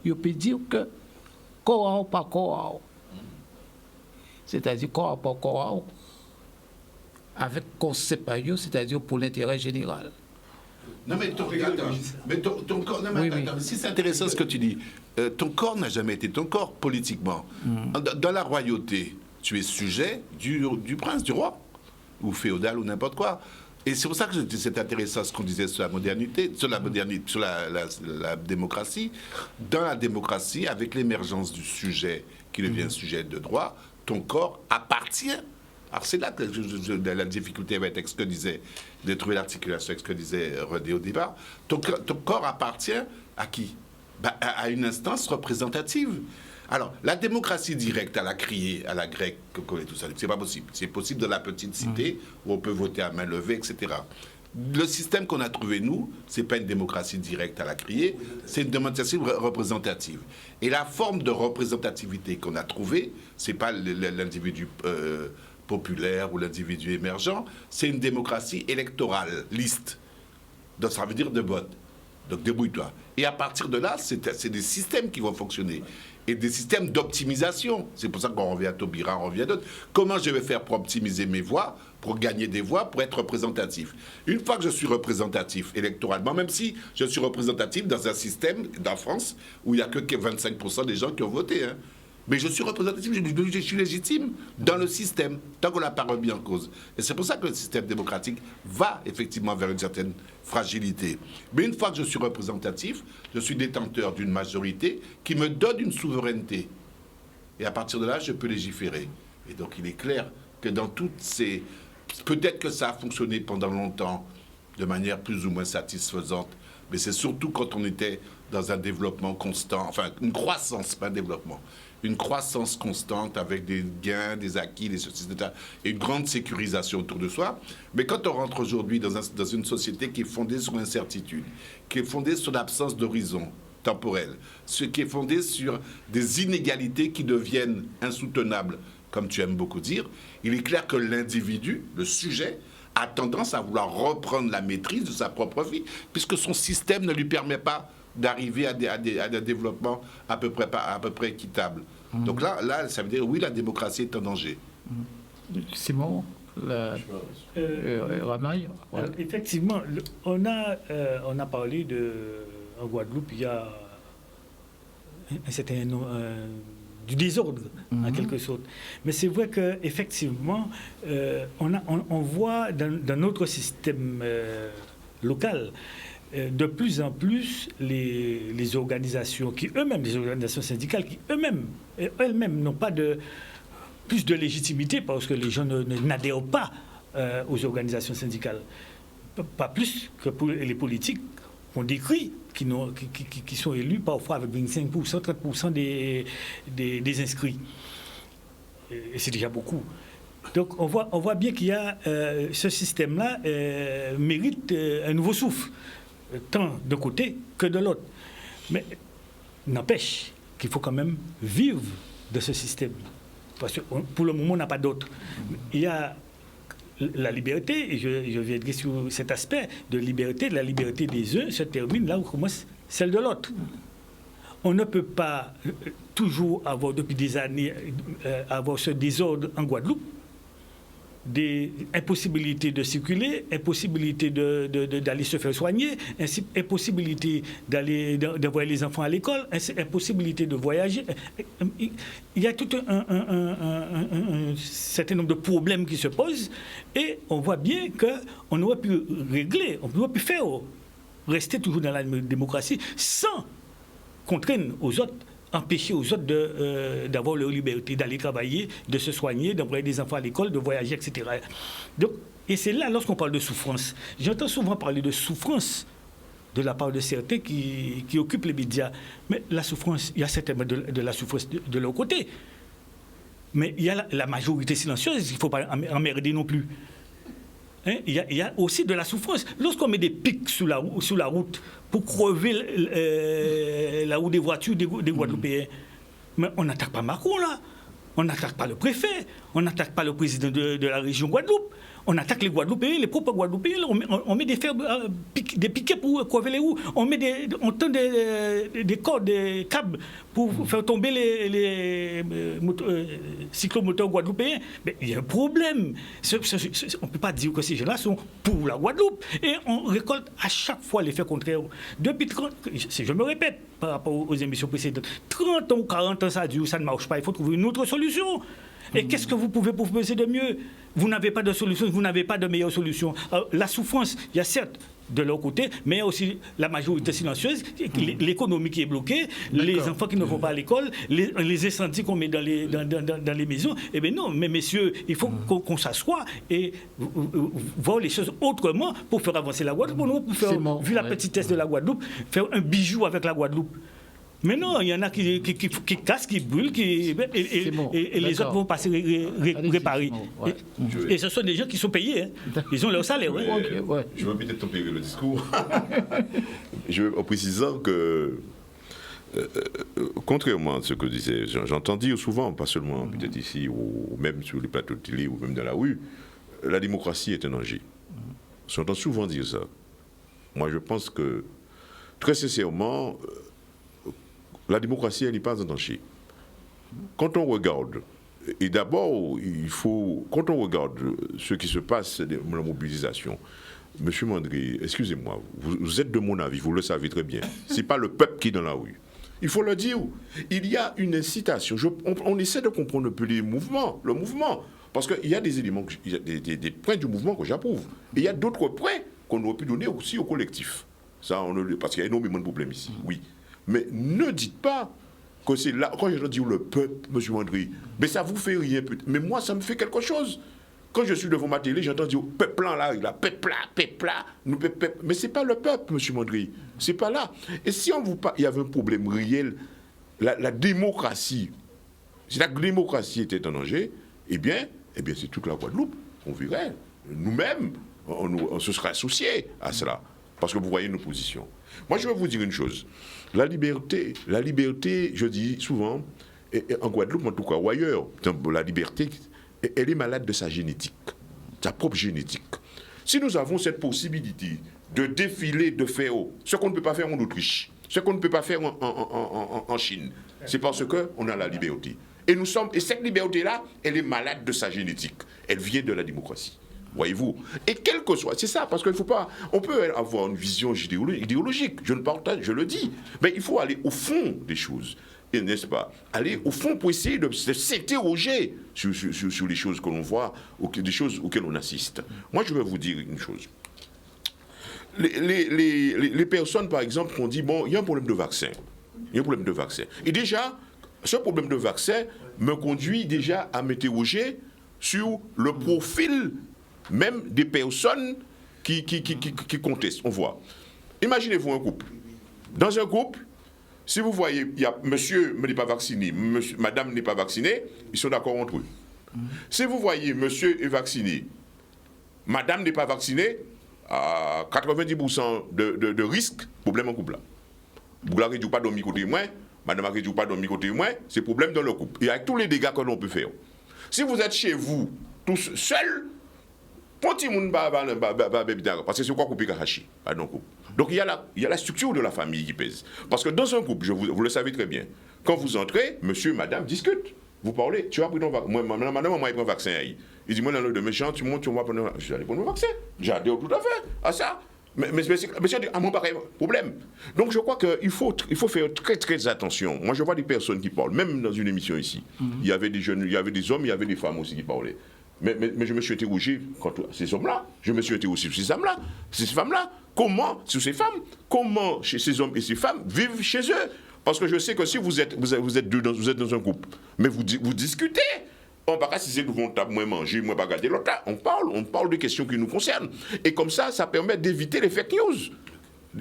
il peut dire que quoi ou pas quoi. C'est-à-dire corps à corps, avec concept, c'est-à-dire pour l'intérêt général. Non, mais ton corps, si c'est intéressant ce que tu dis, ton corps n'a jamais été ton corps politiquement. Dans la royauté, tu es sujet du prince, du roi, ou féodal, ou n'importe quoi. Et c'est pour ça que c'est intéressant ce qu'on disait sur la modernité, sur la démocratie. Dans la démocratie, avec l'émergence du sujet qui devient sujet de droit, ton corps appartient. Alors c'est là que la difficulté va être avec ce que disait, de trouver l'articulation avec ce que disait René au départ. Ton corps appartient à qui? À une instance représentative. Alors, la démocratie directe à la criée, à la grecque, tout ça, c'est pas possible. C'est possible dans la petite cité où on peut voter à main levée, etc. Le système qu'on a trouvé, nous, c'est pas une démocratie directe à la criée, c'est une démocratie représentative. Et la forme de représentativité qu'on a trouvée, c'est pas l'individu populaire ou l'individu émergent, c'est une démocratie électorale, liste. Donc ça veut dire de vote. Donc débrouille-toi. Et à partir de là, c'est des systèmes qui vont fonctionner. Et des systèmes d'optimisation. C'est pour ça qu'on revient à Taubira, on revient à d'autres. Comment je vais faire pour optimiser mes voix, pour gagner des voix, pour être représentatif? Une fois que je suis représentatif électoralement, même si je suis représentatif dans un système, dans France, où il n'y a que 25% des gens qui ont voté, mais je suis représentatif, je suis légitime dans le système, tant qu'on n'a pas remis en cause. Et c'est pour ça que le système démocratique va effectivement vers une certaine fragilité. Mais une fois que je suis représentatif, je suis détenteur d'une majorité qui me donne une souveraineté. Et à partir de là, je peux légiférer. Et donc il est clair que dans toutes ces... Peut-être que ça a fonctionné pendant longtemps de manière plus ou moins satisfaisante. Mais c'est surtout quand on était dans un développement constant, enfin une croissance, pas un développement, une croissance constante avec des gains, des acquis, des ceci, etc. Et une grande sécurisation autour de soi. Mais quand on rentre aujourd'hui dans une société qui est fondée sur l'incertitude, qui est fondée sur l'absence d'horizon temporel, ce qui est fondé sur des inégalités qui deviennent insoutenables, comme tu aimes beaucoup dire, il est clair que l'individu, le sujet, a tendance à vouloir reprendre la maîtrise de sa propre vie, puisque son système ne lui permet pas d'arriver à des développements à peu près équitables. Donc là, ça veut dire, oui, la démocratie est en danger. Simon, Ramaille, voilà. Effectivement, on a parlé en Guadeloupe, il y a un certain du désordre, en quelque sorte. Mais c'est vrai qu'effectivement, on voit dans notre système local, de plus en plus les organisations qui eux-mêmes, les organisations syndicales qui elles-mêmes n'ont pas plus de légitimité parce que les gens n'adhèrent pas aux organisations syndicales. Pas plus que pour les politiques qu'on décrit, qui sont élus parfois avec 25%, 30% des inscrits. Et c'est déjà beaucoup. Donc on voit bien qu'il y a ce système-là mérite un nouveau souffle, tant d'un côté que de l'autre. Mais n'empêche qu'il faut quand même vivre de ce système. Parce que pour le moment, on n'a pas d'autre. Il y a la liberté, et je viendrai sur cet aspect de liberté. La liberté des uns se termine là où commence celle de l'autre. On ne peut pas toujours avoir, depuis des années, avoir ce désordre en Guadeloupe, des impossibilités de circuler, impossibilité d'aller se faire soigner, impossibilité d'envoyer les enfants à l'école, impossibilité de voyager. Il y a tout un certain nombre de problèmes qui se posent et on voit bien qu'on aurait pu régler, on aurait pu faire rester toujours dans la démocratie sans contraindre aux autres, empêcher aux autres d'avoir leur liberté, d'aller travailler, de se soigner, d'envoyer des enfants à l'école, de voyager, etc. Donc, et c'est là, lorsqu'on parle de souffrance, j'entends souvent parler de souffrance de la part de certains qui occupent les médias. Mais la souffrance, il y a certainement de la souffrance de leur côté. Mais il y a la majorité silencieuse, il ne faut pas emmerder non plus. Hein, il y a aussi de la souffrance. Lorsqu'on met des pics sur la route pour crever la route des voitures des Guadeloupéens, mais on n'attaque pas Macron, là. On n'attaque pas le préfet. On n'attaque pas le président de la région Guadeloupe. On attaque les Guadeloupéens, les propres Guadeloupéens. On met des piquets pour crever les roues. On tend des cordes, des câbles pour faire tomber les cyclomoteurs guadeloupéens. Mais il y a un problème. On ne peut pas dire que ces gens-là sont pour la Guadeloupe. Et on récolte à chaque fois l'effet contraire. Depuis 30, je me répète par rapport aux émissions précédentes, 30 ans ou 40 ans ça dure, ça ne marche pas. Il faut trouver une autre solution. Et qu'est-ce que vous pouvez proposer de mieux? Vous n'avez pas de solution, vous n'avez pas de meilleure solution. Alors, la souffrance, il y a certes de leur côté, mais il y a aussi la majorité silencieuse, l'économie qui est bloquée, les enfants qui ne vont pas à l'école, les incendies qu'on met dans les maisons. Eh bien non, mais messieurs, il faut qu'on s'assoie et voir les choses autrement pour faire avancer la Guadeloupe, pour faire, vu la petitesse de la Guadeloupe, faire un bijou avec la Guadeloupe. Mais non, il y en a qui cassent, qui brûlent, et les autres vont passer réparer. Et ce sont des gens qui sont payés. Hein. Ils ont leur salaire. Je veux peut-être tempérer le discours. En précisant que, contrairement à ce que disait, j'entends dire souvent, pas seulement peut-être ici, ou même sur les plateaux de télé, ou même dans la rue, la démocratie est un danger. J'entends souvent dire ça. Moi, je pense que, très sincèrement, la démocratie, elle n'est pas en danger. Quand on regarde, et d'abord, quand on regarde ce qui se passe dans la mobilisation, M. Mandry, excusez-moi, vous êtes de mon avis, vous le savez très bien. Ce n'est pas le peuple qui est dans la rue. Il faut le dire. Il y a une incitation. On essaie de comprendre un peu le mouvement. Parce qu'il y a des éléments, il y a des points du mouvement que j'approuve. Et il y a d'autres points qu'on aurait pu donner aussi au collectif. Ça, parce qu'il y a énormément de problèmes ici, oui. Mais ne dites pas que c'est là, quand je dis le peuple, M. Mandry, mais ça vous fait rien. Mais moi, ça me fait quelque chose. Quand je suis devant ma télé, j'entends dire peuple là, peuple là, mais c'est pas le peuple, M. Mondry, c'est pas là. Et si on vous parle, il y avait un problème réel, la démocratie, si la démocratie était en danger, eh bien c'est toute la Guadeloupe, on verrait. Nous-mêmes, on se serait associés à cela, parce que vous voyez nos positions. Moi, je vais vous dire une chose. La liberté, je dis souvent, et en Guadeloupe en tout cas, ou ailleurs, la liberté, elle est malade de sa génétique, sa propre génétique. Si nous avons cette possibilité de défiler, de faire ce qu'on ne peut pas faire en Autriche, ce qu'on ne peut pas faire en Chine, c'est parce qu'on a la liberté. Et cette liberté-là, elle est malade de sa génétique. Elle vient de la démocratie. Voyez-vous. Et quel que soit, c'est ça, parce qu'il ne faut pas, on peut avoir une vision idéologique, je ne partage, je le dis, mais il faut aller au fond des choses, et n'est-ce pas, aller au fond pour essayer de s'interroger sur les choses que l'on voit, des choses auxquelles on assiste. Moi, je vais vous dire une chose. Les personnes, par exemple, qui ont dit, bon, il y a un problème de vaccin. Et déjà, ce problème de vaccin me conduit déjà à m'interroger sur le profil même des personnes qui contestent. On voit. Imaginez-vous un couple. Dans un couple, si vous voyez, il y a monsieur n'est pas vacciné, madame n'est pas vaccinée, ils sont d'accord entre eux. Si vous voyez monsieur est vacciné, madame n'est pas vaccinée, à 90% de risque, problème en couple là. Vous ne réduisez pas dans le côté moins, madame ne réduit pas dans le côté moins, c'est problème dans le couple. Et avec tous les dégâts que l'on peut faire. Si vous êtes chez vous, tous seuls, parce que c'est quoi couper Kahashi. Donc il y a la structure de la famille qui pèse. Parce que dans un couple, vous le savez très bien, quand vous entrez, monsieur, madame discutent. Vous parlez, tu as pris ton vaccin. Madame, moi, il prend un vaccin. Il dit, moi, dans le demain, tu montes, tu vas prendre un vaccin. Je vais aller prendre un vaccin. J'adhère tout à fait à ça. Mais monsieur, à mon pareil problème. Donc je crois qu'il faut faire très très attention. Moi je vois des personnes qui parlent, même dans une émission ici. Il y avait des jeunes, il y avait des hommes, il y avait des femmes aussi qui parlaient. Mais je me suis interrogé contre ces hommes-là, je me suis interrogé sur ces femmes-là, sur ces femmes, comment ces hommes et ces femmes vivent chez eux. Parce que je sais que si vous êtes dans un couple, mais vous discutez. On ne va pas si c'est devant table, moi manger, moi pas garder l'autre. On parle de questions qui nous concernent. Et comme ça permet d'éviter les fake news.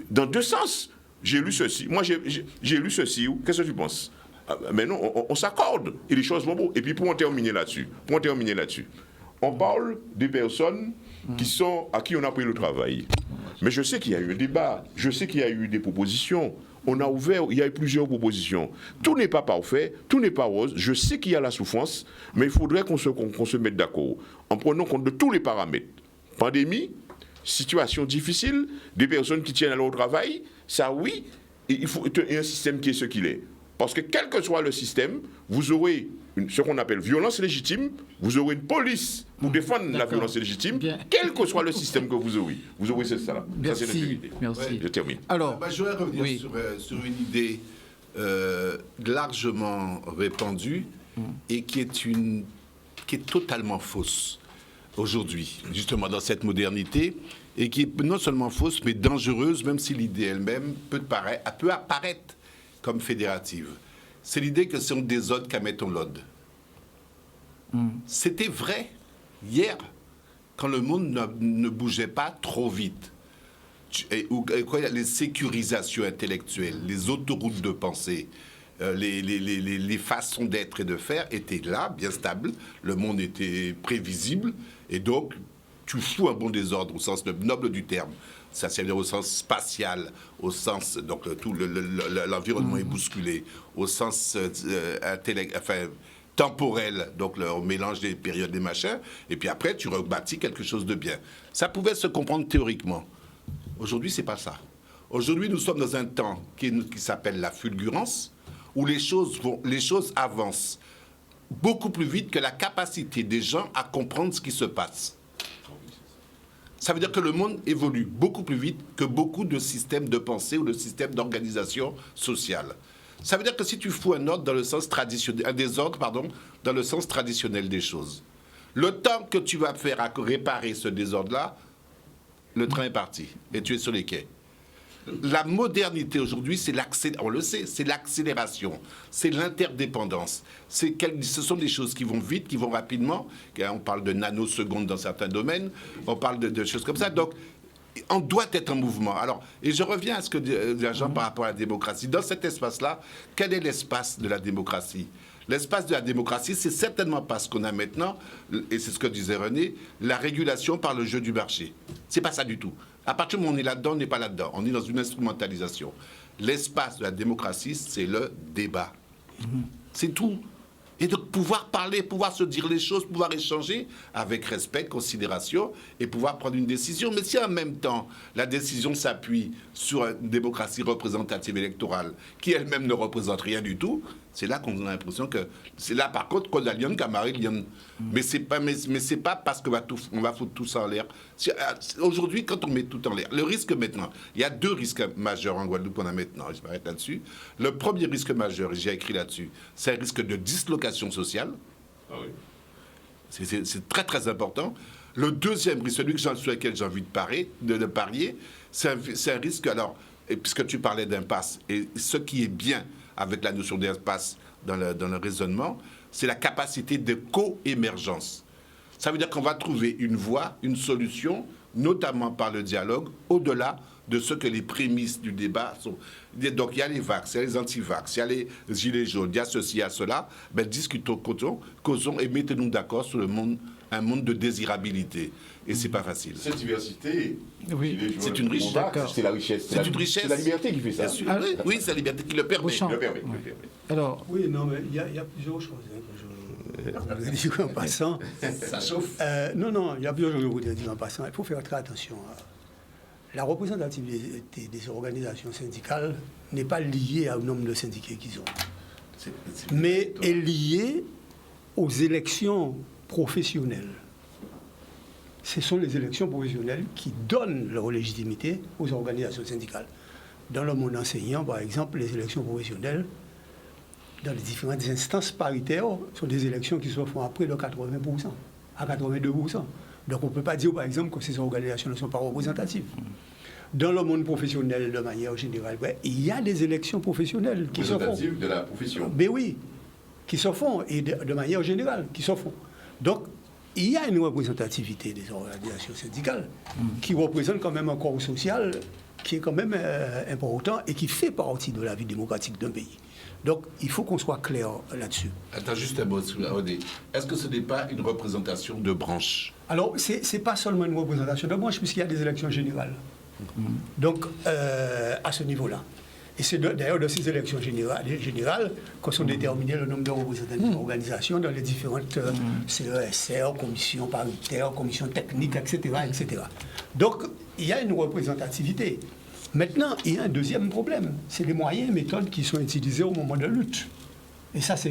Dans deux sens. J'ai lu ceci. Moi, j'ai lu ceci. Qu'est-ce que tu penses? Mais non, on s'accorde. Et les choses vont beau. Et puis pour en terminer là-dessus, on parle des personnes à qui on a pris le travail. Mais je sais qu'il y a eu un débat. Je sais qu'il y a eu des propositions. On a ouvert, il y a eu plusieurs propositions. Tout n'est pas parfait, tout n'est pas rose. Je sais qu'il y a la souffrance, mais il faudrait qu'on se mette d'accord en prenant compte de tous les paramètres. Pandémie, situation difficile, des personnes qui tiennent à leur travail, ça oui, il faut un système qui est ce qu'il est. Parce que quel que soit le système, vous aurez ce qu'on appelle violence légitime, vous aurez une police pour défendre la violence légitime, quel que soit le système que vous aurez ça là. Merci. Ça, c'est l'intégrité. Merci. Ouais. Je termine. Alors, je voudrais revenir sur une idée largement répandue et qui est totalement fausse aujourd'hui, justement dans cette modernité, et qui est non seulement fausse, mais dangereuse, même si l'idée elle-même peut apparaître comme fédérative. C'est l'idée que ce sont des autres qui mettent en l'ode. C'était vrai hier, quand le monde ne bougeait pas trop vite. Les sécurisations intellectuelles, les autoroutes de pensée, les façons d'être et de faire étaient là, bien stables. Le monde était prévisible. Et donc, tu fous un bon désordre au sens noble du terme. Ça c'est au sens spatial, au sens donc tout l'environnement est bousculé, au sens temporel, donc le mélange des périodes des machins, et puis après tu rebâtis quelque chose de bien. Ça pouvait se comprendre théoriquement. Aujourd'hui c'est pas ça. Aujourd'hui nous sommes dans un temps qui s'appelle la fulgurance, où les choses avancent beaucoup plus vite que la capacité des gens à comprendre ce qui se passe. Ça veut dire que le monde évolue beaucoup plus vite que beaucoup de systèmes de pensée ou de systèmes d'organisation sociale. Ça veut dire que si tu fous un désordre dans le sens traditionnel des choses, le temps que tu vas faire à réparer ce désordre-là, le train est parti et tu es sur les quais. la modernité aujourd'hui, on le sait, c'est l'accélération, c'est l'interdépendance. Ce sont des choses qui vont vite, qui vont rapidement. On parle de nanosecondes dans certains domaines, on parle de choses comme ça. Donc, on doit être en mouvement. Alors, et je reviens à ce que dit Jean par rapport à la démocratie. Dans cet espace-là, quel est l'espace de la démocratie ? L'espace de la démocratie, c'est certainement pas ce qu'on a maintenant, et c'est ce que disait René, la régulation par le jeu du marché. C'est pas ça du tout. À partir du moment où on est là-dedans, on n'est pas là-dedans. On est dans une instrumentalisation. L'espace de la démocratie, c'est le débat. C'est tout. Et donc pouvoir parler, pouvoir se dire les choses, pouvoir échanger avec respect, considération et pouvoir prendre une décision. Mais si en même temps la décision s'appuie sur une démocratie représentative électorale qui elle-même ne représente rien du tout, c'est là qu'on a l'impression que c'est là par contre qu'on a l'Ion Camargue. Mais c'est pas parce qu'on va foutre tout ça en l'air. Aujourd'hui, quand on met tout en l'air, le risque maintenant, il y a 2 risques majeurs en Guadeloupe qu'on a maintenant. Je m'arrête là-dessus. Le premier risque majeur, et j'ai écrit là-dessus, c'est un risque de dislocation sociale. Ah oui. C'est très très important. Le deuxième risque, celui sur lequel j'ai envie de parier, c'est un risque. Alors, et puisque tu parlais d'impasse, et ce qui est bien avec la notion d'impasse dans le raisonnement, c'est la capacité de co-émergence. Ça veut dire qu'on va trouver une voie, une solution, notamment par le dialogue, au-delà de ce que les prémices du débat sont. Donc il y a les vax, il y a les anti-vax, il y a les gilets jaunes, il y a ceci, il y a cela. Ben, discutons, causons et mettez-nous d'accord sur un monde de désirabilité. Et c'est pas facile. Cette diversité, oui. C'est une richesse. C'est la richesse. C'est une richesse. C'est la liberté qui fait ça. Oui, c'est la liberté qui le permet. Alors, oui, non, mais il y a plusieurs choses. Je dis en passant. Ça chauffe. Non, il y a plusieurs choses que je voudrais dire en passant. Il faut faire très attention. La représentativité des organisations syndicales n'est pas liée au nombre de syndiqués qu'ils ont, mais est liée aux élections professionnelles. Ce sont les élections professionnelles qui donnent leur légitimité aux organisations syndicales. Dans le monde enseignant, par exemple, les élections professionnelles, dans les différentes instances paritaires, sont des élections qui se font à près de 80%, à 82%. Donc on ne peut pas dire, par exemple, que ces organisations ne sont pas représentatives. Dans le monde professionnel, de manière générale, il y a des élections professionnelles qui se font. Représentatives de la profession. Mais oui, qui se font, et de manière générale, qui se font. Donc, il y a une représentativité des organisations syndicales qui représente quand même un corps social qui est quand même important et qui fait partie de la vie démocratique d'un pays. Donc, il faut qu'on soit clair là-dessus. Attends, juste un mot, René. Est-ce que ce n'est pas une représentation de branche ? Alors, ce n'est pas seulement une représentation de branche, puisqu'il y a des élections générales. Donc, à ce niveau-là. Et c'est d'ailleurs de ces élections générales qu'on sont déterminés le nombre de représentants des organisations dans les différentes CESR, commissions paritaires, commissions techniques, etc., etc. Donc, il y a une représentativité. Maintenant, il y a un deuxième problème. C'est les moyens et méthodes qui sont utilisés au moment de la lutte. Et ça, c'est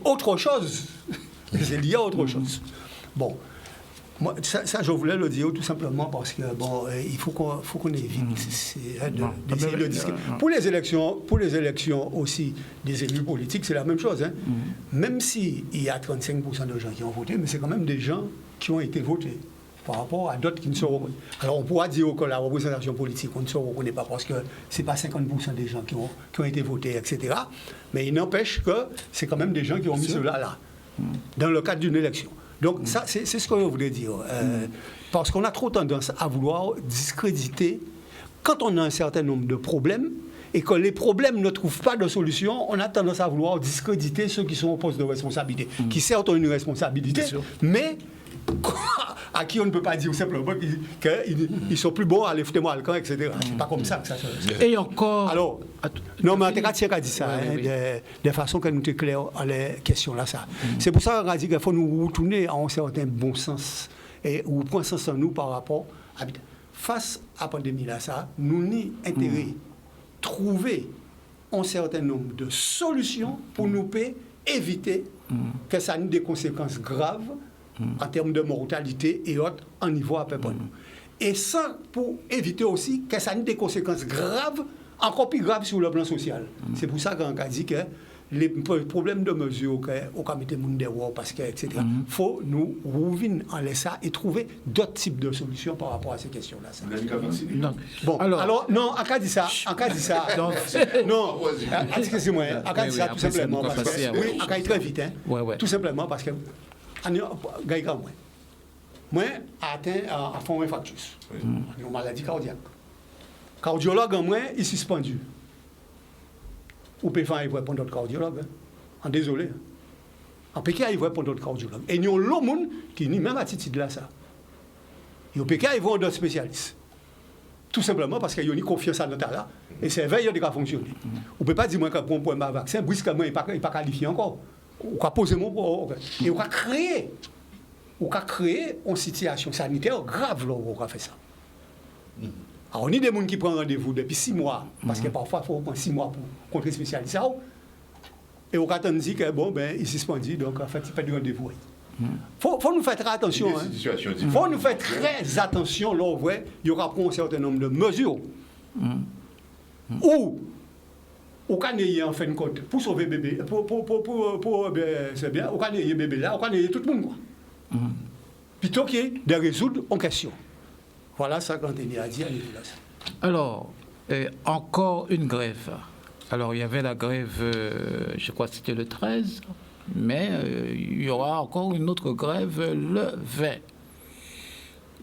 autre chose. C'est lié à autre chose. Bon. Moi, ça, je voulais le dire tout simplement parce que il faut qu'on évite d'essayer de discuter. Pour les élections aussi des élus politiques, c'est la même chose. Hein. Même s'il y a 35% de gens qui ont voté, mais c'est quand même des gens qui ont été votés par rapport à d'autres qui ne se reconnaissent. Alors on pourra dire que la représentation politique, on ne se reconnaît pas parce que ce n'est pas 50% des gens qui ont été votés, etc. Mais il n'empêche que c'est quand même des gens qui ont mis cela là, dans le cadre d'une élection. Donc ça, c'est ce que je voulais dire. Parce qu'on a trop tendance à vouloir discréditer quand on a un certain nombre de problèmes et que les problèmes ne trouvent pas de solution, on a tendance à vouloir discréditer ceux qui sont au poste de responsabilité, qui certes ont une responsabilité, mais à qui on ne peut pas dire simplement qu'ils sont plus bons à les foutre-moi le camp, etc. C'est pas comme ça que ça se passe. Et encore... Alors, non, mais on a dit ça, de façon qu'elle nous est claire à les questions-là. Ça. C'est pour ça qu'on a dit qu'il faut nous retourner à un certain bon sens, ou prendre sens en nous par rapport à... Face à la pandémie-là, ça, nous n'y intérêt trouver un certain nombre de solutions pour nous éviter que ça ait des conséquences graves en termes de mortalité et autres en niveau à peu près. Et ça pour éviter aussi que ça ait des conséquences graves, encore plus graves sur le plan social. C'est pour ça qu'on a dit que les problèmes de mesure au comité mondial parce que etc. Faut nous revenir en laisser et trouver d'autres types de solutions par rapport à ces questions-là. Bon, alors non, on a dit ça, non, excusez-moi, on a dit ça tout simplement parce que oui, on a dit très vite, tout simplement parce que moi atteint à fond infarctus, une maladie cardiaque. Cardiologue en moi est suspendu. Ou peut faire pour d'autres cardiologues. En désolé. En Pékin, il va pour d'autres cardiologues. Et nous avons l'autre monde qui n'a même attitude là ça. Et au Pékin, ils vont d'autres spécialistes. Tout simplement parce qu'ils ont une confiance à notre là. Et c'est vrai, il y a fonctionner. On ne peut pas dire moi qu'on prend un vaccin, brusquement, il n'est pas qualifié encore. On va poser mon problème. Et on va créer une situation sanitaire grave là où on va faire ça. Alors, on a des gens qui prennent rendez-vous depuis 6 mois, parce que parfois, il faut prendre 6 mois pour rencontrer un spécialiste. Et on attend dit que bon, ben, il est suspendu, donc en fait, il fait du rendez-vous. Faut nous faire très attention. Il faut nous faire très attention là où il y aura un certain nombre de mesures. Ou, au cas en fin de compte, pour sauver bébé, c'est bien, au cas bébé là, au cas tout le monde. Plutôt que de résoudre en question. Voilà ça qu'Anthony a dit à Nicolas. Alors, encore une grève. Alors, il y avait la grève, je crois que c'était le 13, mais il y aura encore une autre grève le 20.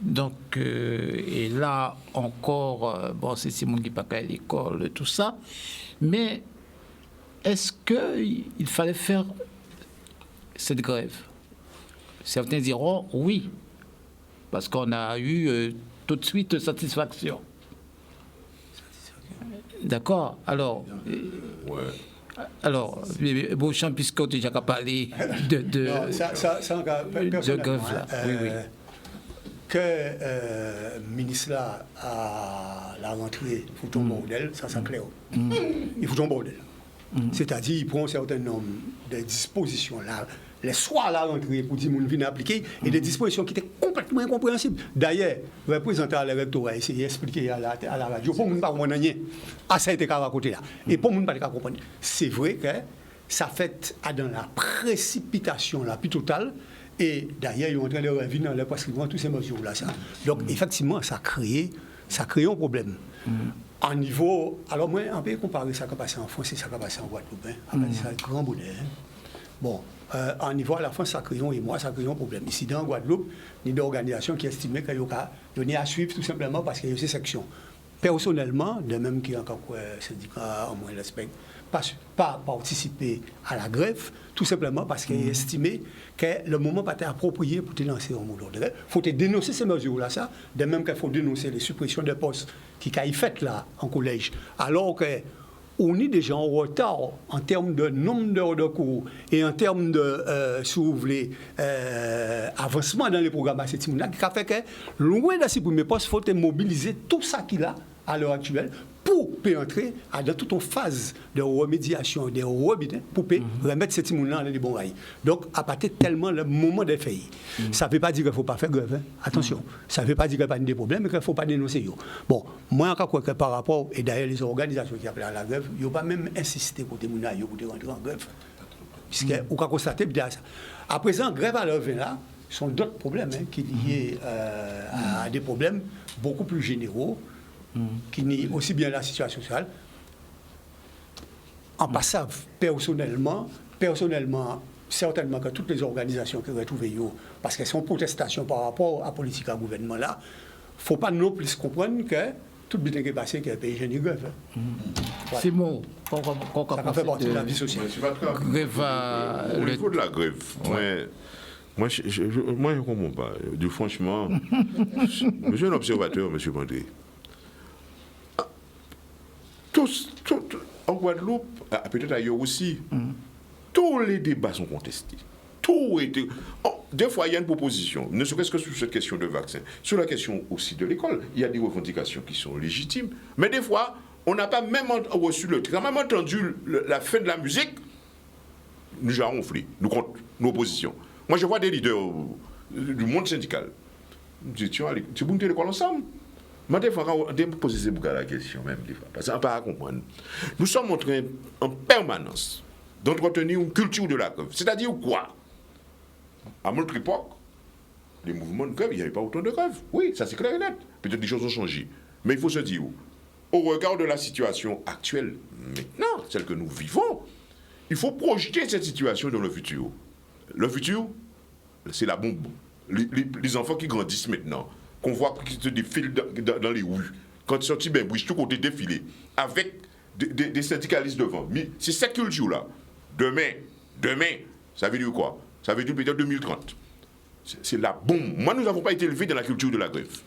Donc, et là encore, bon, c'est Simon qui pas à l'école, tout ça, mais est-ce qu'il fallait faire cette grève? Certains diront oui, parce qu'on a eu tout de suite satisfaction. D'accord. Alors, alors, Beauchamp, puisqu'on a déjà parlé de grève là. Oui. Que le ministre là, à la rentrée, il faut un bordel, ça c'est clair. Il faut un bordel. C'est-à-dire, il prend un certain nombre de dispositions là. Les soirs à la rentrée pour dire qu'on vient appliquer et des dispositions qui étaient complètement incompréhensibles. D'ailleurs, le représentant à l'électorat a essayé d'expliquer à la radio pour ne pas comprendre rien. Ah, ça a été à côté là. Et pour ne pas comprendre. C'est vrai que ça fait dans la précipitation la plus totale. Et d'ailleurs, ils sont en train de revenir dans le prescription toutes ces mesures-là. Donc, effectivement, ça a créé un problème. En niveau. Alors, moi, on peut comparer ça qui a passé en France et ça qui a passé en Guadeloupe. C'est un grand bonheur. Bon. En niveau à la fin, ça crée un problème. Ici, dans Guadeloupe, il y a des organisations qui estiment qu'il y a à suivre tout simplement parce qu'il y a ces sections. Personnellement, de même qu'il y a encore un syndicat, au moins l'aspect, pas participer à la grève, tout simplement parce qu'il estimé que le moment pas approprié pour te lancer en mode de grève. Il faut dénoncer ces mesures-là, ça. De même qu'il faut dénoncer les suppressions de postes qui sont faites là, en collège. Alors que on est déjà en retard en termes de nombre d'heures de cours et en termes de avancement dans les programmes à cette là, qui fait que, loin de ces premiers postes, il faut mobiliser tout ça qu'il a à l'heure actuelle pour entrer dans toute une phase de remédiation, de rebité, pour remettre ces petits là dans les bons rails. Donc, à partir tellement le moment des faits. Ça ne veut pas dire qu'il ne faut pas faire grève. Attention, ça ne veut pas dire qu'il n'y a pas de problème, mais qu'il ne faut pas dénoncer. Bon, moi, je crois que par rapport, et d'ailleurs, les organisations qui appellent à la grève, ils n'ont pas même insisté pour rentrer en grève. Puisqu'on a constaté ça. À présent, grève à l'heure là, sont d'autres problèmes qui sont liés à des problèmes beaucoup plus généraux. Qui nie aussi bien la situation sociale. En passant personnellement, certainement que toutes les organisations qui retrouvent parce qu'elles sont en protestation par rapport à la politique à gouvernement là, il ne faut pas non plus comprendre que tout le bien qui est passé, que le pays est une grève. C'est bon. Ça fait partie de la vie sociale. Au niveau de la grève, moi, je ne comprends pas. Franchement, je suis un observateur, M. Bandé. En Guadeloupe, peut-être ailleurs aussi, tous les débats sont contestés. Tout était. Des fois, il y a une proposition, ne serait-ce que sur cette question de vaccin, sur la question aussi de l'école, il y a des revendications qui sont légitimes, mais des fois, on n'a pas même reçu on n'a même entendu la fin de la musique, nous avons ronflé, nous comptons nos oppositions. Moi, je vois des leaders du monde syndical. Je dis, tu veux monter l'école ensemble? Moi, des fois, on me pose la question, même des fois, parce qu'on ne peut pas comprendre. Nous sommes en train, en permanence, d'entretenir une culture de la grève. C'est-à-dire quoi? À notre époque, les mouvements de grève, il n'y avait pas autant de grèves. Oui, ça c'est clair et net. Peut-être des choses ont changé. Mais il faut se dire, au regard de la situation actuelle, maintenant, celle que nous vivons, il faut projeter cette situation dans le futur. Le futur, c'est la bombe. Les enfants qui grandissent maintenant, qu'on voit qui se défilent dans les rues, quand ils sont sortis, ben, tout côté défilé, avec des syndicalistes devant. Mais c'est cette culture-là. Demain, ça veut dire quoi? Ça veut dire peut-être 2030. C'est la bombe. Moi, nous n'avons pas été élevés dans la culture de la grève.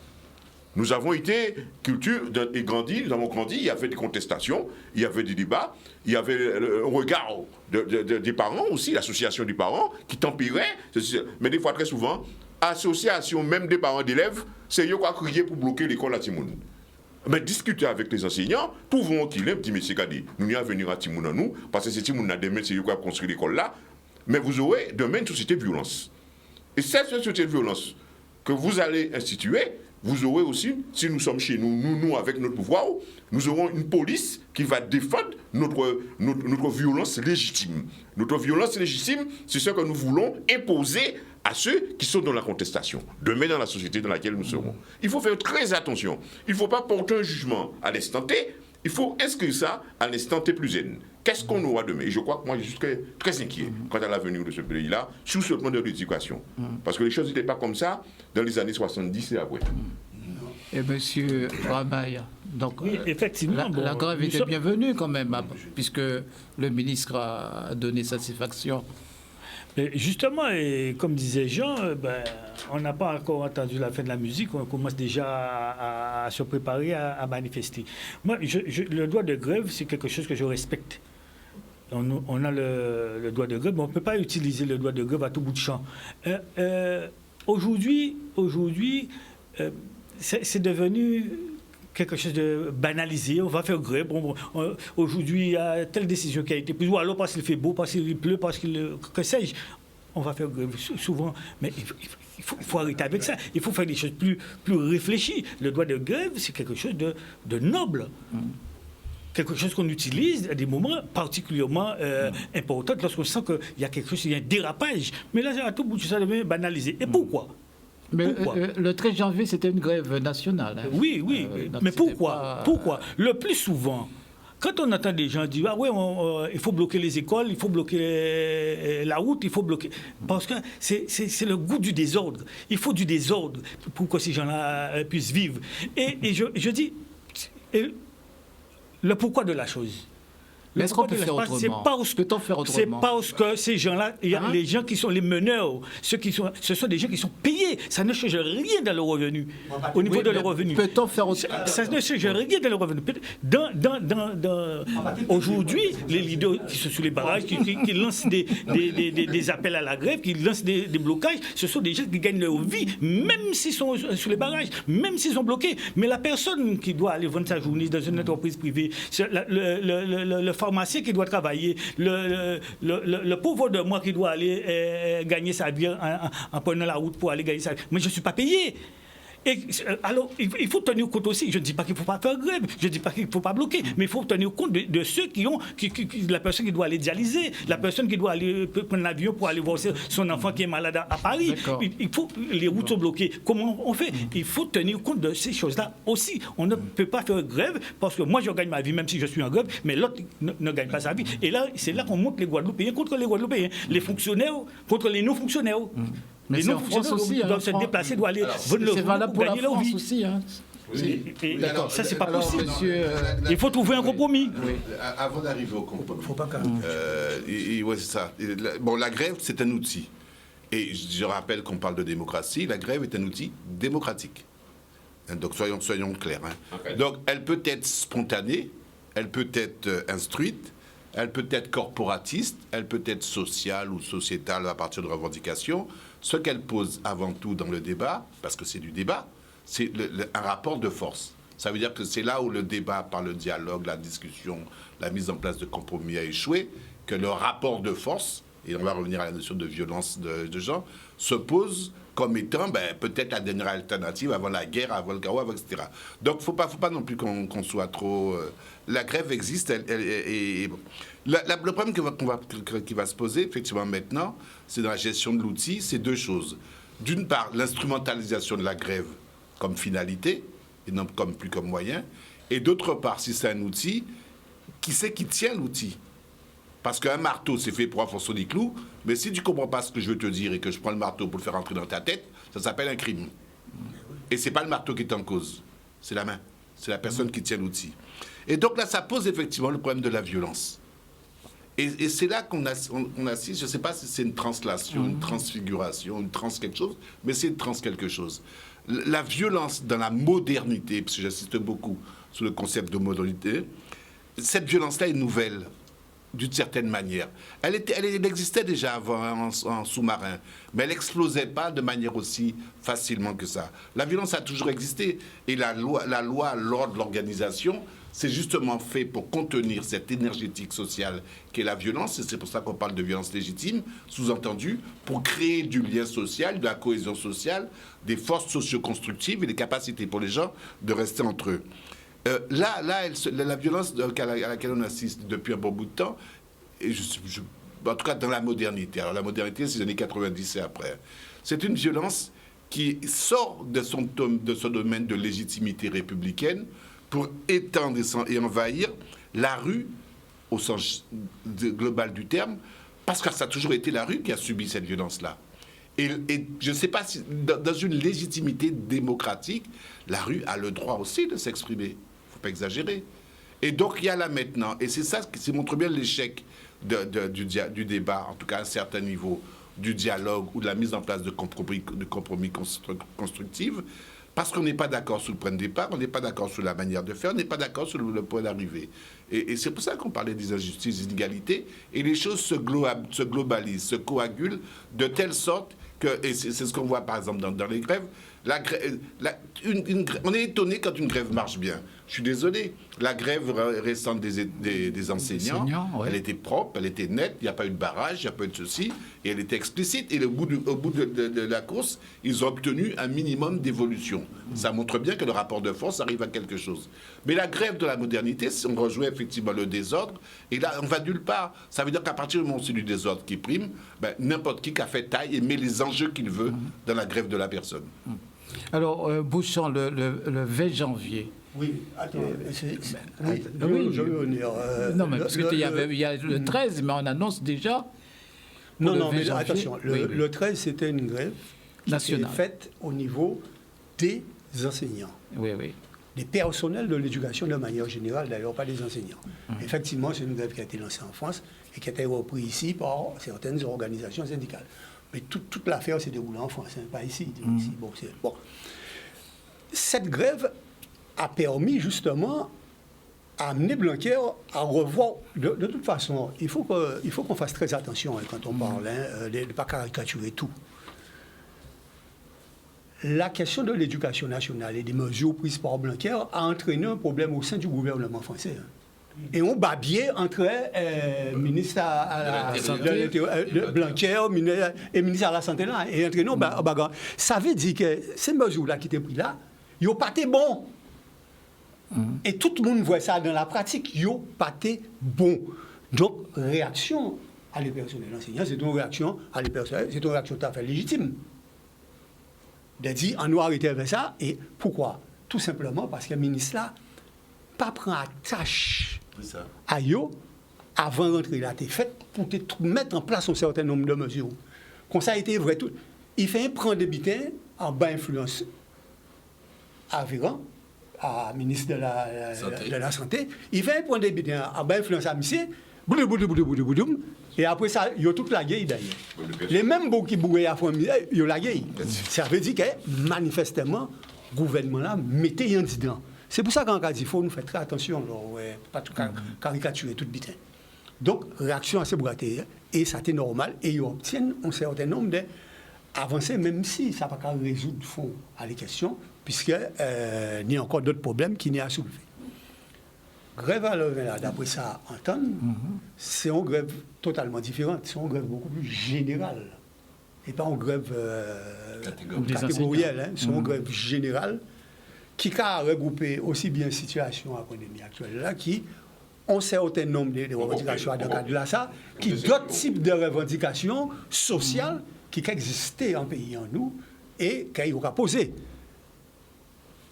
Nous avons été nous avons grandi, il y avait des contestations, il y avait des débats, il y avait un regard des parents aussi, l'association des parents, qui tempérait. Mais des fois, très souvent, association même des parents d'élèves, c'est eux qui ont crié pour bloquer l'école à Timoun. Mais discuter avec les enseignants, trouvons qu'il est, dit, mais c'est qu'à dire, nous n'y allons venir à Timoun à nous, parce que c'est Timoun à demain, c'est eux qui ont construit l'école là, mais vous aurez demain une société de violence. Et cette société de violence que vous allez instituer, vous aurez aussi, si nous sommes chez nous avec notre pouvoir, nous aurons une police qui va défendre notre violence légitime. Notre violence légitime, c'est ce que nous voulons imposer à ceux qui sont dans la contestation, demain dans la société dans laquelle nous serons. Il faut faire très attention. Il ne faut pas porter un jugement à l'instant T, il faut inscrire ça à l'instant T plus N. Qu'est-ce qu'on aura demain? Et je crois que moi, je suis très inquiet quant à l'avenir de ce pays-là, sur ce plan de l'éducation. Parce que les choses n'étaient pas comme ça dans les années 70 et après. Et monsieur Ramaille, donc oui, effectivement, la grève était bienvenue quand même, puisque le ministre a donné satisfaction. Mais justement, et comme disait Jean, on n'a pas encore entendu la fin de la musique, on commence déjà à se préparer à manifester. Moi, le droit de grève, c'est quelque chose que je respecte. On a le droit de grève, mais on ne peut pas utiliser le droit de grève à tout bout de champ. Aujourd'hui, c'est devenu quelque chose de banalisé. On va faire grève. Aujourd'hui, il y a telle décision qui a été prise. Ou alors parce qu'il fait beau, parce qu'il pleut, parce qu'il... Que sais-je? On va faire grève souvent. Mais il faut arrêter avec ça. Il faut faire des choses plus réfléchies. Le droit de grève, c'est quelque chose de noble. Quelque chose qu'on utilise à des moments particulièrement importants lorsqu'on sent qu'il y a quelque chose, il y a un dérapage. Mais là, à tout bout de ça devient banalisé. Et pourquoi? Mais le 13 janvier, c'était une grève nationale. Hein. Oui. Mais pourquoi? Pourquoi? Le plus souvent, quand on entend des gens dire « Ah oui, il faut bloquer les écoles, il faut bloquer la route, il faut bloquer... » Parce que c'est le goût du désordre. Il faut du désordre pour que ces gens-là puissent vivre. Et je dis... le pourquoi de la chose. Mais est-ce qu'on peut faire autrement? Peut-on faire autrement? C'est parce que ces gens-là, les gens qui sont les meneurs, ce sont des gens qui sont payés. Ça ne change rien dans le revenu. Au niveau de leur revenu. Peut-on faire autrement? Ça ne change rien dans le revenu. Aujourd'hui, les leaders qui sont sous les barrages, qui lancent des appels à la grève, qui lancent des blocages, ce sont des gens qui gagnent leur vie, même s'ils sont sous les barrages, même s'ils sont bloqués. Mais la personne qui doit aller vendre sa journée dans une entreprise privée, le pharmacien qui doit travailler, le pauvre de moi qui doit aller gagner sa vie en prenant la route pour aller gagner sa vie. Mais je ne suis pas payé. Et, alors, il faut tenir compte aussi, je ne dis pas qu'il ne faut pas faire grève, je ne dis pas qu'il ne faut pas bloquer, mais il faut tenir compte de ceux qui ont, la personne qui doit aller dialyser, la personne qui doit aller prendre l'avion pour aller voir son enfant qui est malade à Paris. Il faut, les routes sont bloquées. Comment on fait? Il faut tenir compte de ces choses-là aussi. On ne peut pas faire grève parce que moi, je gagne ma vie même si je suis en grève, mais l'autre ne gagne pas sa vie. Et là, c'est là qu'on monte les Guadeloupéens contre les Guadeloupéens, les fonctionnaires contre les non-fonctionnaires. Mais les non-fonctionnaires aussi, doivent se déplacer, doivent aller pour gagner leur vie aussi. Hein. Alors, ça, c'est pas possible. Il faut trouver un compromis. Oui. Avant d'arriver au compromis. Faut pas ouais, c'est ça. Bon, la grève, c'est un outil. Et je rappelle qu'on parle de démocratie. La grève est un outil démocratique. Donc, soyons clairs. Hein. Okay. Donc, elle peut être spontanée, elle peut être instruite, elle peut être corporatiste, elle peut être sociale ou sociétale à partir de revendications. Ce qu'elle pose avant tout dans le débat, parce que c'est du débat, c'est un rapport de force. Ça veut dire que c'est là où le débat, par le dialogue, la discussion, la mise en place de compromis a échoué, que le rapport de force et on va revenir à la notion de violence de genre, se pose comme étant peut-être la dernière alternative avant la guerre, avant le chaos, etc. Donc faut pas non plus qu'on soit trop... la grève existe, et bon. Le problème qui va se poser, effectivement, maintenant, c'est dans la gestion de l'outil, c'est deux choses. D'une part, l'instrumentalisation de la grève comme finalité, et non plus comme moyen, et d'autre part, si c'est un outil, qui c'est qui tient l'outil? Parce qu'un marteau, c'est fait pour enfoncer des clous, mais si tu ne comprends pas ce que je veux te dire et que je prends le marteau pour le faire entrer dans ta tête, ça s'appelle un crime. Et ce n'est pas le marteau qui est en cause, c'est la main, c'est la personne qui tient l'outil. Et donc là, ça pose effectivement le problème de la violence. Et c'est là qu'on assiste, je ne sais pas si c'est une translation, une transfiguration, une trans quelque chose, mais c'est une trans quelque chose. La violence dans la modernité, parce que j'insiste beaucoup sur le concept de modernité, cette violence-là est nouvelle, d'une certaine manière. Elle existait déjà avant en sous-marin, mais elle n'explosait pas de manière aussi facilement que ça. La violence a toujours existé, et la loi, l'ordre, l'organisation, c'est justement fait pour contenir cette énergétique sociale qu'est la violence, et c'est pour ça qu'on parle de violence légitime, sous-entendu, pour créer du lien social, de la cohésion sociale, des forces socio-constructives et des capacités pour les gens de rester entre eux. La violence à laquelle on assiste depuis un bon bout de temps, et en tout cas dans la modernité, alors la modernité c'est les années 90 et après, c'est une violence qui sort de son domaine de légitimité républicaine pour étendre et envahir la rue au sens global du terme, parce que ça a toujours été la rue qui a subi cette violence-là. Et je ne sais pas si, dans une légitimité démocratique, la rue a le droit aussi de s'exprimer. Il ne faut pas exagérer. Et donc, il y a là maintenant, et c'est ça qui montre bien l'échec du débat, en tout cas à un certain niveau, du dialogue ou de la mise en place de compromis constructifs, parce qu'on n'est pas d'accord sur le point de départ, on n'est pas d'accord sur la manière de faire, on n'est pas d'accord sur le point d'arrivée. Et c'est pour ça qu'on parlait des injustices, des inégalités, et les choses se globalisent, se coagulent de telle sorte que, et c'est ce qu'on voit par exemple dans les grèves, on est étonné quand une grève marche bien. Je suis désolé, la grève récente des enseignants, ouais. Elle était propre, elle était nette, il n'y a pas eu de barrage, il n'y a pas eu de ceci, et elle était explicite. Et au bout de la course, ils ont obtenu un minimum d'évolution. Ça montre bien que le rapport de force arrive à quelque chose. Mais la grève de la modernité, on rejoint effectivement le désordre, et là, on va nulle part. Ça veut dire qu'à partir du moment où c'est du désordre qui prime, n'importe qui a fait taille et met les enjeux qu'il veut dans la grève de la personne. Alors, Bouchon, le 20 janvier... Oui, attends, je veux venir. Non, mais parce qu'il y a le 13, mais on annonce déjà... Non, mais attention, le 13, c'était une grève nationale faite au niveau des enseignants. Oui. Des personnels de l'éducation de manière générale, d'ailleurs, pas des enseignants. Effectivement, c'est une grève qui a été lancée en France et qui a été reprise ici par certaines organisations syndicales. Mais toute l'affaire s'est déroulée en France, pas ici. Bon. Cette grève a permis justement à amener Blanquer à revoir. De toute façon, il faut qu'on fasse très attention quand on parle, de ne pas caricaturer tout. La question de l'éducation nationale et des mesures prises par Blanquer a entraîné un problème au sein du gouvernement français. Et on babillait entre ministre à la santé, Blanquer et ministre à la santé là, et entraîné au bagarre. Ça veut dire que ces mesures-là qui étaient prises là, ils n'ont pas été bons. Et tout le monde voit ça dans la pratique, ils n'ont pas été bons. Donc, réaction à les personnels enseignants, c'est une réaction à les personnels, c'est une réaction tout à fait légitime. De dire, on doit arrêter avec ça, et pourquoi? Tout simplement parce que le ministre là, pas prendre à tâche à eux, avant de rentrer là, t'es fait pour mettre en place un certain nombre de mesures. Comme ça a été vrai tout. Il fait prendre des bitins en bas influence à Véran, à ministre de la Santé, il fait prendre des bitins en bas influence à Missier, et après ça, il y a toute la gueule d'ailleurs. Les mêmes beaux qui bourraient à fond, il y a la gueule. Ça veut dire que manifestement, le gouvernement là mettait un dedans. C'est pour ça qu'en cas il faut nous faire très attention, pas tout caricaturer tout bitin. Donc, réaction à ces boîtiers, et ça c'est normal, et ils obtiennent un certain nombre d'avancées, même si ça ne va pas résoudre fond à les questions, puisqu'il y a encore d'autres problèmes qui n'y a à soulever. Grève à l'heure, d'après ça, entendre, c'est une grève totalement différente. C'est une grève beaucoup plus générale. Et pas une grève catégorielle. C'est une grève générale qui a regroupé aussi bien la situation à pandémie actuelle là, qui ont un certain nombre de revendications dans le cadre de là, ça, qui d'autres types de revendications sociales qui existaient en pays en nous et qui ont posé.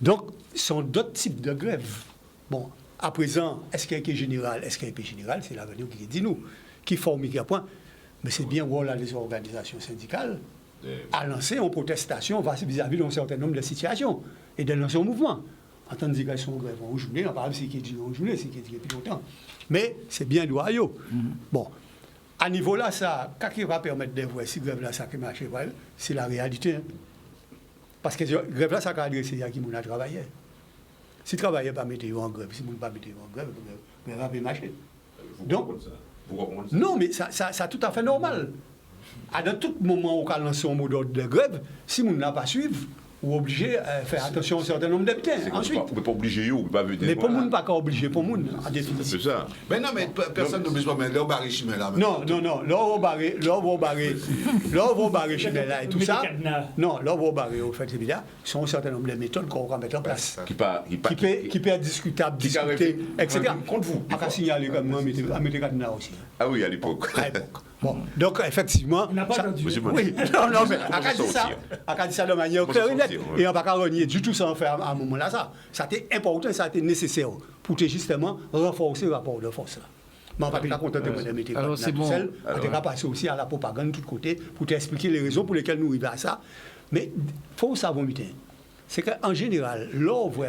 Donc, ce sont d'autres types de grèves. Bon, à présent, est-ce qu'il y a un général? Est-ce qu'il y a un général? C'est l'avenir qui dit nous, qui forme qui point. Mais c'est bien où les organisations syndicales à lancer une protestation vis-à-vis d'un certain nombre de situations et de lancer un mouvement. Entendu qu'elles sont en grève en journée, on parle de ce qui est dit en journée, ce qui est dit depuis longtemps. Mais c'est bien loyaux. Bon, à niveau là, ça, qu'est-ce qui va permettre de voir si grève là, ça qui marche, c'est la réalité. Hein. Parce que grève là, ça va adresser à qui on a travaillé. Si travailler pas mettre en grève, si on ne pas mettre en grève, grève va marcher. Donc, non, mais ça c'est tout à fait normal. À tout moment où on lance un mot d'ordre de grève, si on n'a pas suivre, ou obligé à faire attention à un certain nombre d'habitants. Ensuite, on ne peut pas obliger eux, pas venir. Mais pour nous, pas obligé pour nous, en définitive. C'est ça. Mais non, mais personne n'oblige pas, mais là, on barre chemin là. Non, là, on va barrer chemin là et tout ça. Non, là, on va barrer, au fait, c'est bien. Ce sont un certain nombre de méthodes qu'on va mettre en place. Qui peut être discutable, discuter, etc. Contre vous. On va signaler comme moi, à mettre cadenas aussi. Ah oui, à l'époque. Bon, donc effectivement. On n'a pas entendu. Oui, non, mais on a dit ça de manière claire et nette. Et on ne va pas renier du tout ça en faire à un moment-là. Ça a été important, ça a été nécessaire pour justement renforcer le rapport de force. Mais on ne va pas contenter de mettre alors c'est bon. On va passer aussi à la propagande de tous côtés pour t'expliquer les raisons pour lesquelles nous arrivons à ça. Mais il faut savoir, c'est qu'en général, là, on voit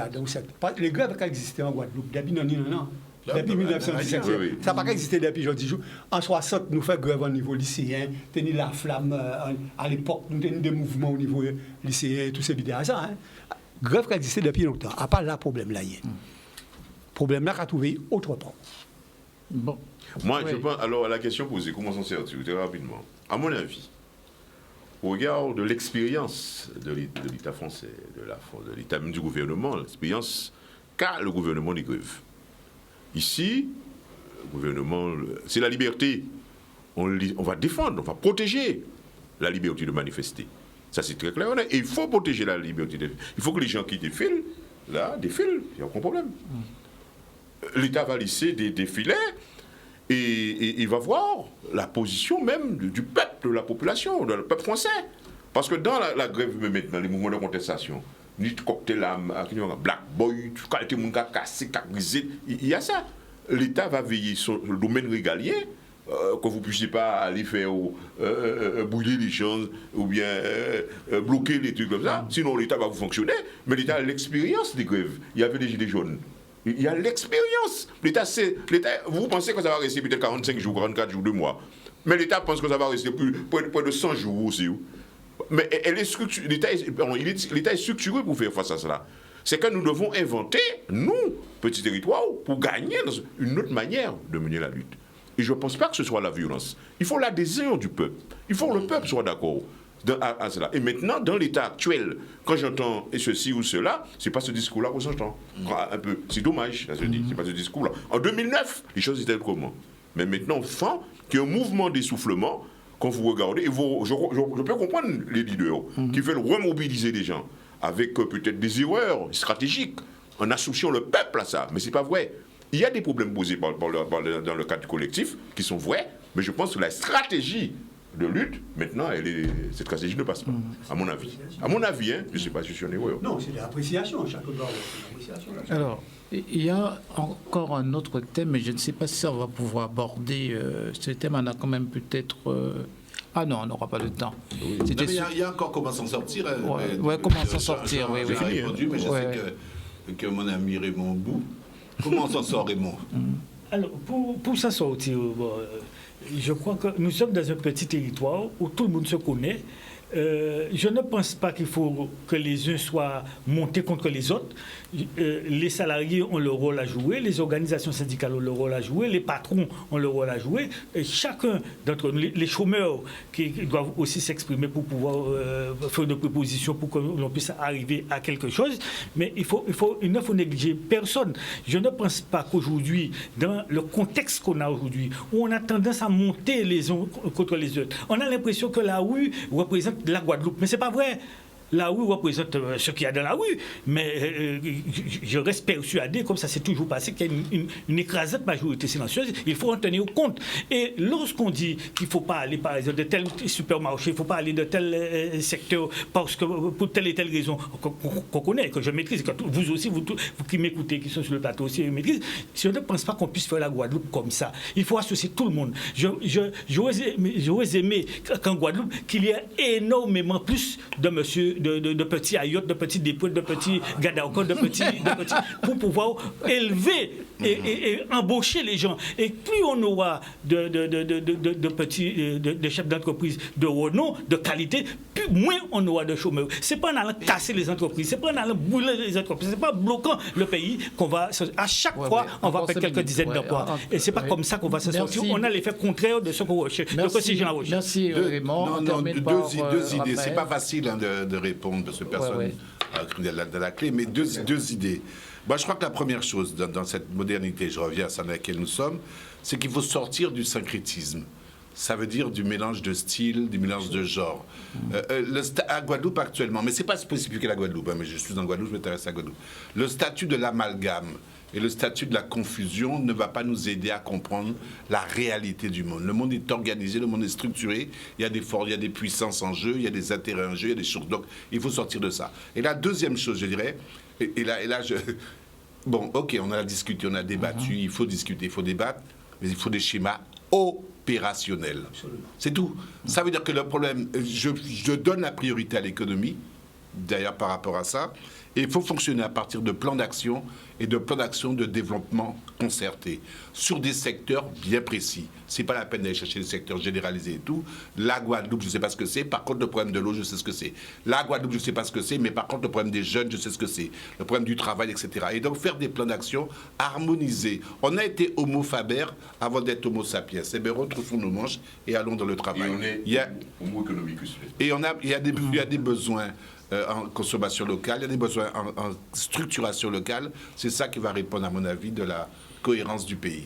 les grèves qui existaient en Guadeloupe, depuis non. Depuis 1917, ça n'a pas existé depuis jeudi jour. En 60, nous faisons grève au niveau lycéen, tenir la flamme à l'époque, nous tenions des mouvements au niveau lycéen, tout ces vidéos ça. Grève qui existait depuis longtemps. À part là, problème là, il y a. Problème là qu'a trouvé autre part. Bon. Moi, je pense, alors, à la question posée, comment s'en sortir très rapidement. À mon avis, au regard de l'expérience de l'État français, de l'État même du gouvernement, l'expérience qu'a le gouvernement des grèves. Ici, le gouvernement, c'est la liberté. On va défendre, on va protéger la liberté de manifester. Ça, c'est très clair. Et il faut protéger la liberté. Il faut que les gens qui défilent, là, défilent. Il n'y a aucun problème. L'État va laisser des filets et il va voir la position même du peuple, de la population, du peuple français. Parce que dans la grève, maintenant, les mouvements de contestation, ni cocktail, black boy, qualité moun ka cassé, ka brisé, il y a ça. L'État va veiller sur le domaine régalien, que vous ne puissiez pas aller faire brûler les champs ou bien bloquer les trucs comme ça. Sinon, l'État va vous fonctionner. Mais l'État a l'expérience des grèves. Il y avait les gilets jaunes. Il y a l'expérience. L'État, vous pensez que ça va rester peut-être 45 jours, 44 jours, 2 mois. Mais l'État pense que ça va rester près de 100 jours aussi. Mais l'État est structuré pour faire face à cela. C'est que nous devons inventer, nous, petits territoires, pour gagner dans une autre manière de mener la lutte. Et je ne pense pas que ce soit la violence. Il faut l'adhésion du peuple. Il faut que le peuple soit d'accord à cela. Et maintenant, dans l'état actuel, quand j'entends ceci ou cela, ce n'est pas ce discours-là que j'entends. Un peu. C'est dommage, ça se dit. Ce n'est pas ce discours-là. En 2009, les choses étaient comment? Mais maintenant, enfin, qu'il y a un mouvement d'essoufflement. Quand vous regardez, et je peux comprendre les leaders qui veulent remobiliser les gens avec peut-être des erreurs stratégiques en associant le peuple à ça. Mais ce n'est pas vrai. Il y a des problèmes posés dans le cadre du collectif qui sont vrais, mais je pense que la stratégie de lutte, maintenant, cette stratégie ne passe pas, à mon avis. À mon avis, je ne sais pas si je suis un erreur. Non, c'est l'appréciation, chacun doit avoir une appréciation. Alors, il y a encore un autre thème, mais je ne sais pas si ça va pouvoir aborder ce thème. On a quand même peut-être... Ah non, on n'aura pas le temps. Oui. Il y a encore comment s'en sortir. Oui, comment s'en sortir, oui. J'ai répondu, mais je sais que mon ami Raymond Bou, comment s'en sort Raymond? Alors, pour s'en sortir, je crois que nous sommes dans un petit territoire où tout le monde se connaît. Je ne pense pas qu'il faut que les uns soient montés contre les autres. Les salariés ont leur rôle à jouer, les organisations syndicales ont leur rôle à jouer, les patrons ont leur rôle à jouer. Et chacun d'entre nous, les chômeurs qui doivent aussi s'exprimer pour pouvoir faire des propositions pour que l'on puisse arriver à quelque chose. Mais il ne faut négliger personne. Je ne pense pas qu'aujourd'hui, dans le contexte qu'on a aujourd'hui, où on a tendance à monter les uns contre les autres, on a l'impression que la rue représente la Guadeloupe. Mais ce n'est pas vrai. La rue représente ce qu'il y a dans la rue, mais je reste persuadé, comme ça s'est toujours passé, qu'il y a une écrasante majorité silencieuse. Il faut en tenir compte. Et lorsqu'on dit qu'il ne faut pas aller, par exemple, de tel supermarché, il ne faut pas aller de tel secteur, parce que pour telle et telle raison qu'on connaît, que je maîtrise, que vous aussi, vous qui m'écoutez, qui sont sur le plateau aussi, maîtrisez, je ne pense pas qu'on puisse faire la Guadeloupe comme ça. Il faut associer tout le monde. J'aurais aimé qu'en Guadeloupe, qu'il y ait énormément plus de monsieur de petits ayottes, de petits dépôts, de petits gadaokos, de petits pour pouvoir élever et embaucher les gens. Et plus on aura de petits de chefs d'entreprise de renom, de qualité, plus moins on aura de chômeurs. C'est pas en allant casser les entreprises, c'est pas en allant brûler les entreprises, c'est pas en bloquant le pays qu'on va à chaque fois on va perdre quelques dizaines d'emplois. Et c'est pas comme ça qu'on va se sortir. On a l'effet contraire de ce qu'on recherche. Merci Raymond. Deux idées. C'est pas facile de répondre parce que personne n'a la clé, mais deux idées. Moi, je crois que la première chose dans cette modernité, je reviens à ça dans laquelle nous sommes, c'est qu'il faut sortir du syncrétisme. Ça veut dire du mélange de style, du mélange de genre. À Guadeloupe actuellement, mais c'est pas spécifique à la Guadeloupe, mais je suis en Guadeloupe, je m'intéresse à Guadeloupe. Le statut de l'amalgame et le statut de la confusion ne va pas nous aider à comprendre la réalité du monde. Le monde est organisé, le monde est structuré, il y a des forces, il y a des puissances en jeu, il y a des intérêts en jeu, il y a des choses. Donc, il faut sortir de ça. Et la deuxième chose, je dirais, et là, bon, ok, on a discuté, on a débattu, il faut discuter, il faut débattre, mais il faut des schémas opérationnels. C'est tout. Ça veut dire que le problème, je donne la priorité à l'économie, d'ailleurs par rapport à ça, et il faut fonctionner à partir de plans d'action et de plans d'action de développement concertés sur des secteurs bien précis. C'est pas la peine d'aller chercher des secteurs généralisés et tout. La Guadeloupe, je ne sais pas ce que c'est. Par contre, le problème de l'eau, je sais ce que c'est. La Guadeloupe, je ne sais pas ce que c'est, mais par contre, le problème des jeunes, je sais ce que c'est. Le problème du travail, etc. Et donc, faire des plans d'action harmonisés. On a été homo faber avant d'être homo sapiens. Eh bien, retroussons nos manches et allons dans le travail. Et on est homo economicus. Et il y a des besoins en consommation locale, il y a des besoins en structuration locale. C'est ça qui va répondre, à mon avis, de la cohérence du pays.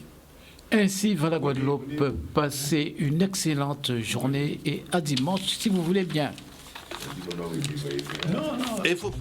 Ainsi va la Guadeloupe. Passez une excellente journée et à dimanche, si vous voulez bien. Non. Il faut...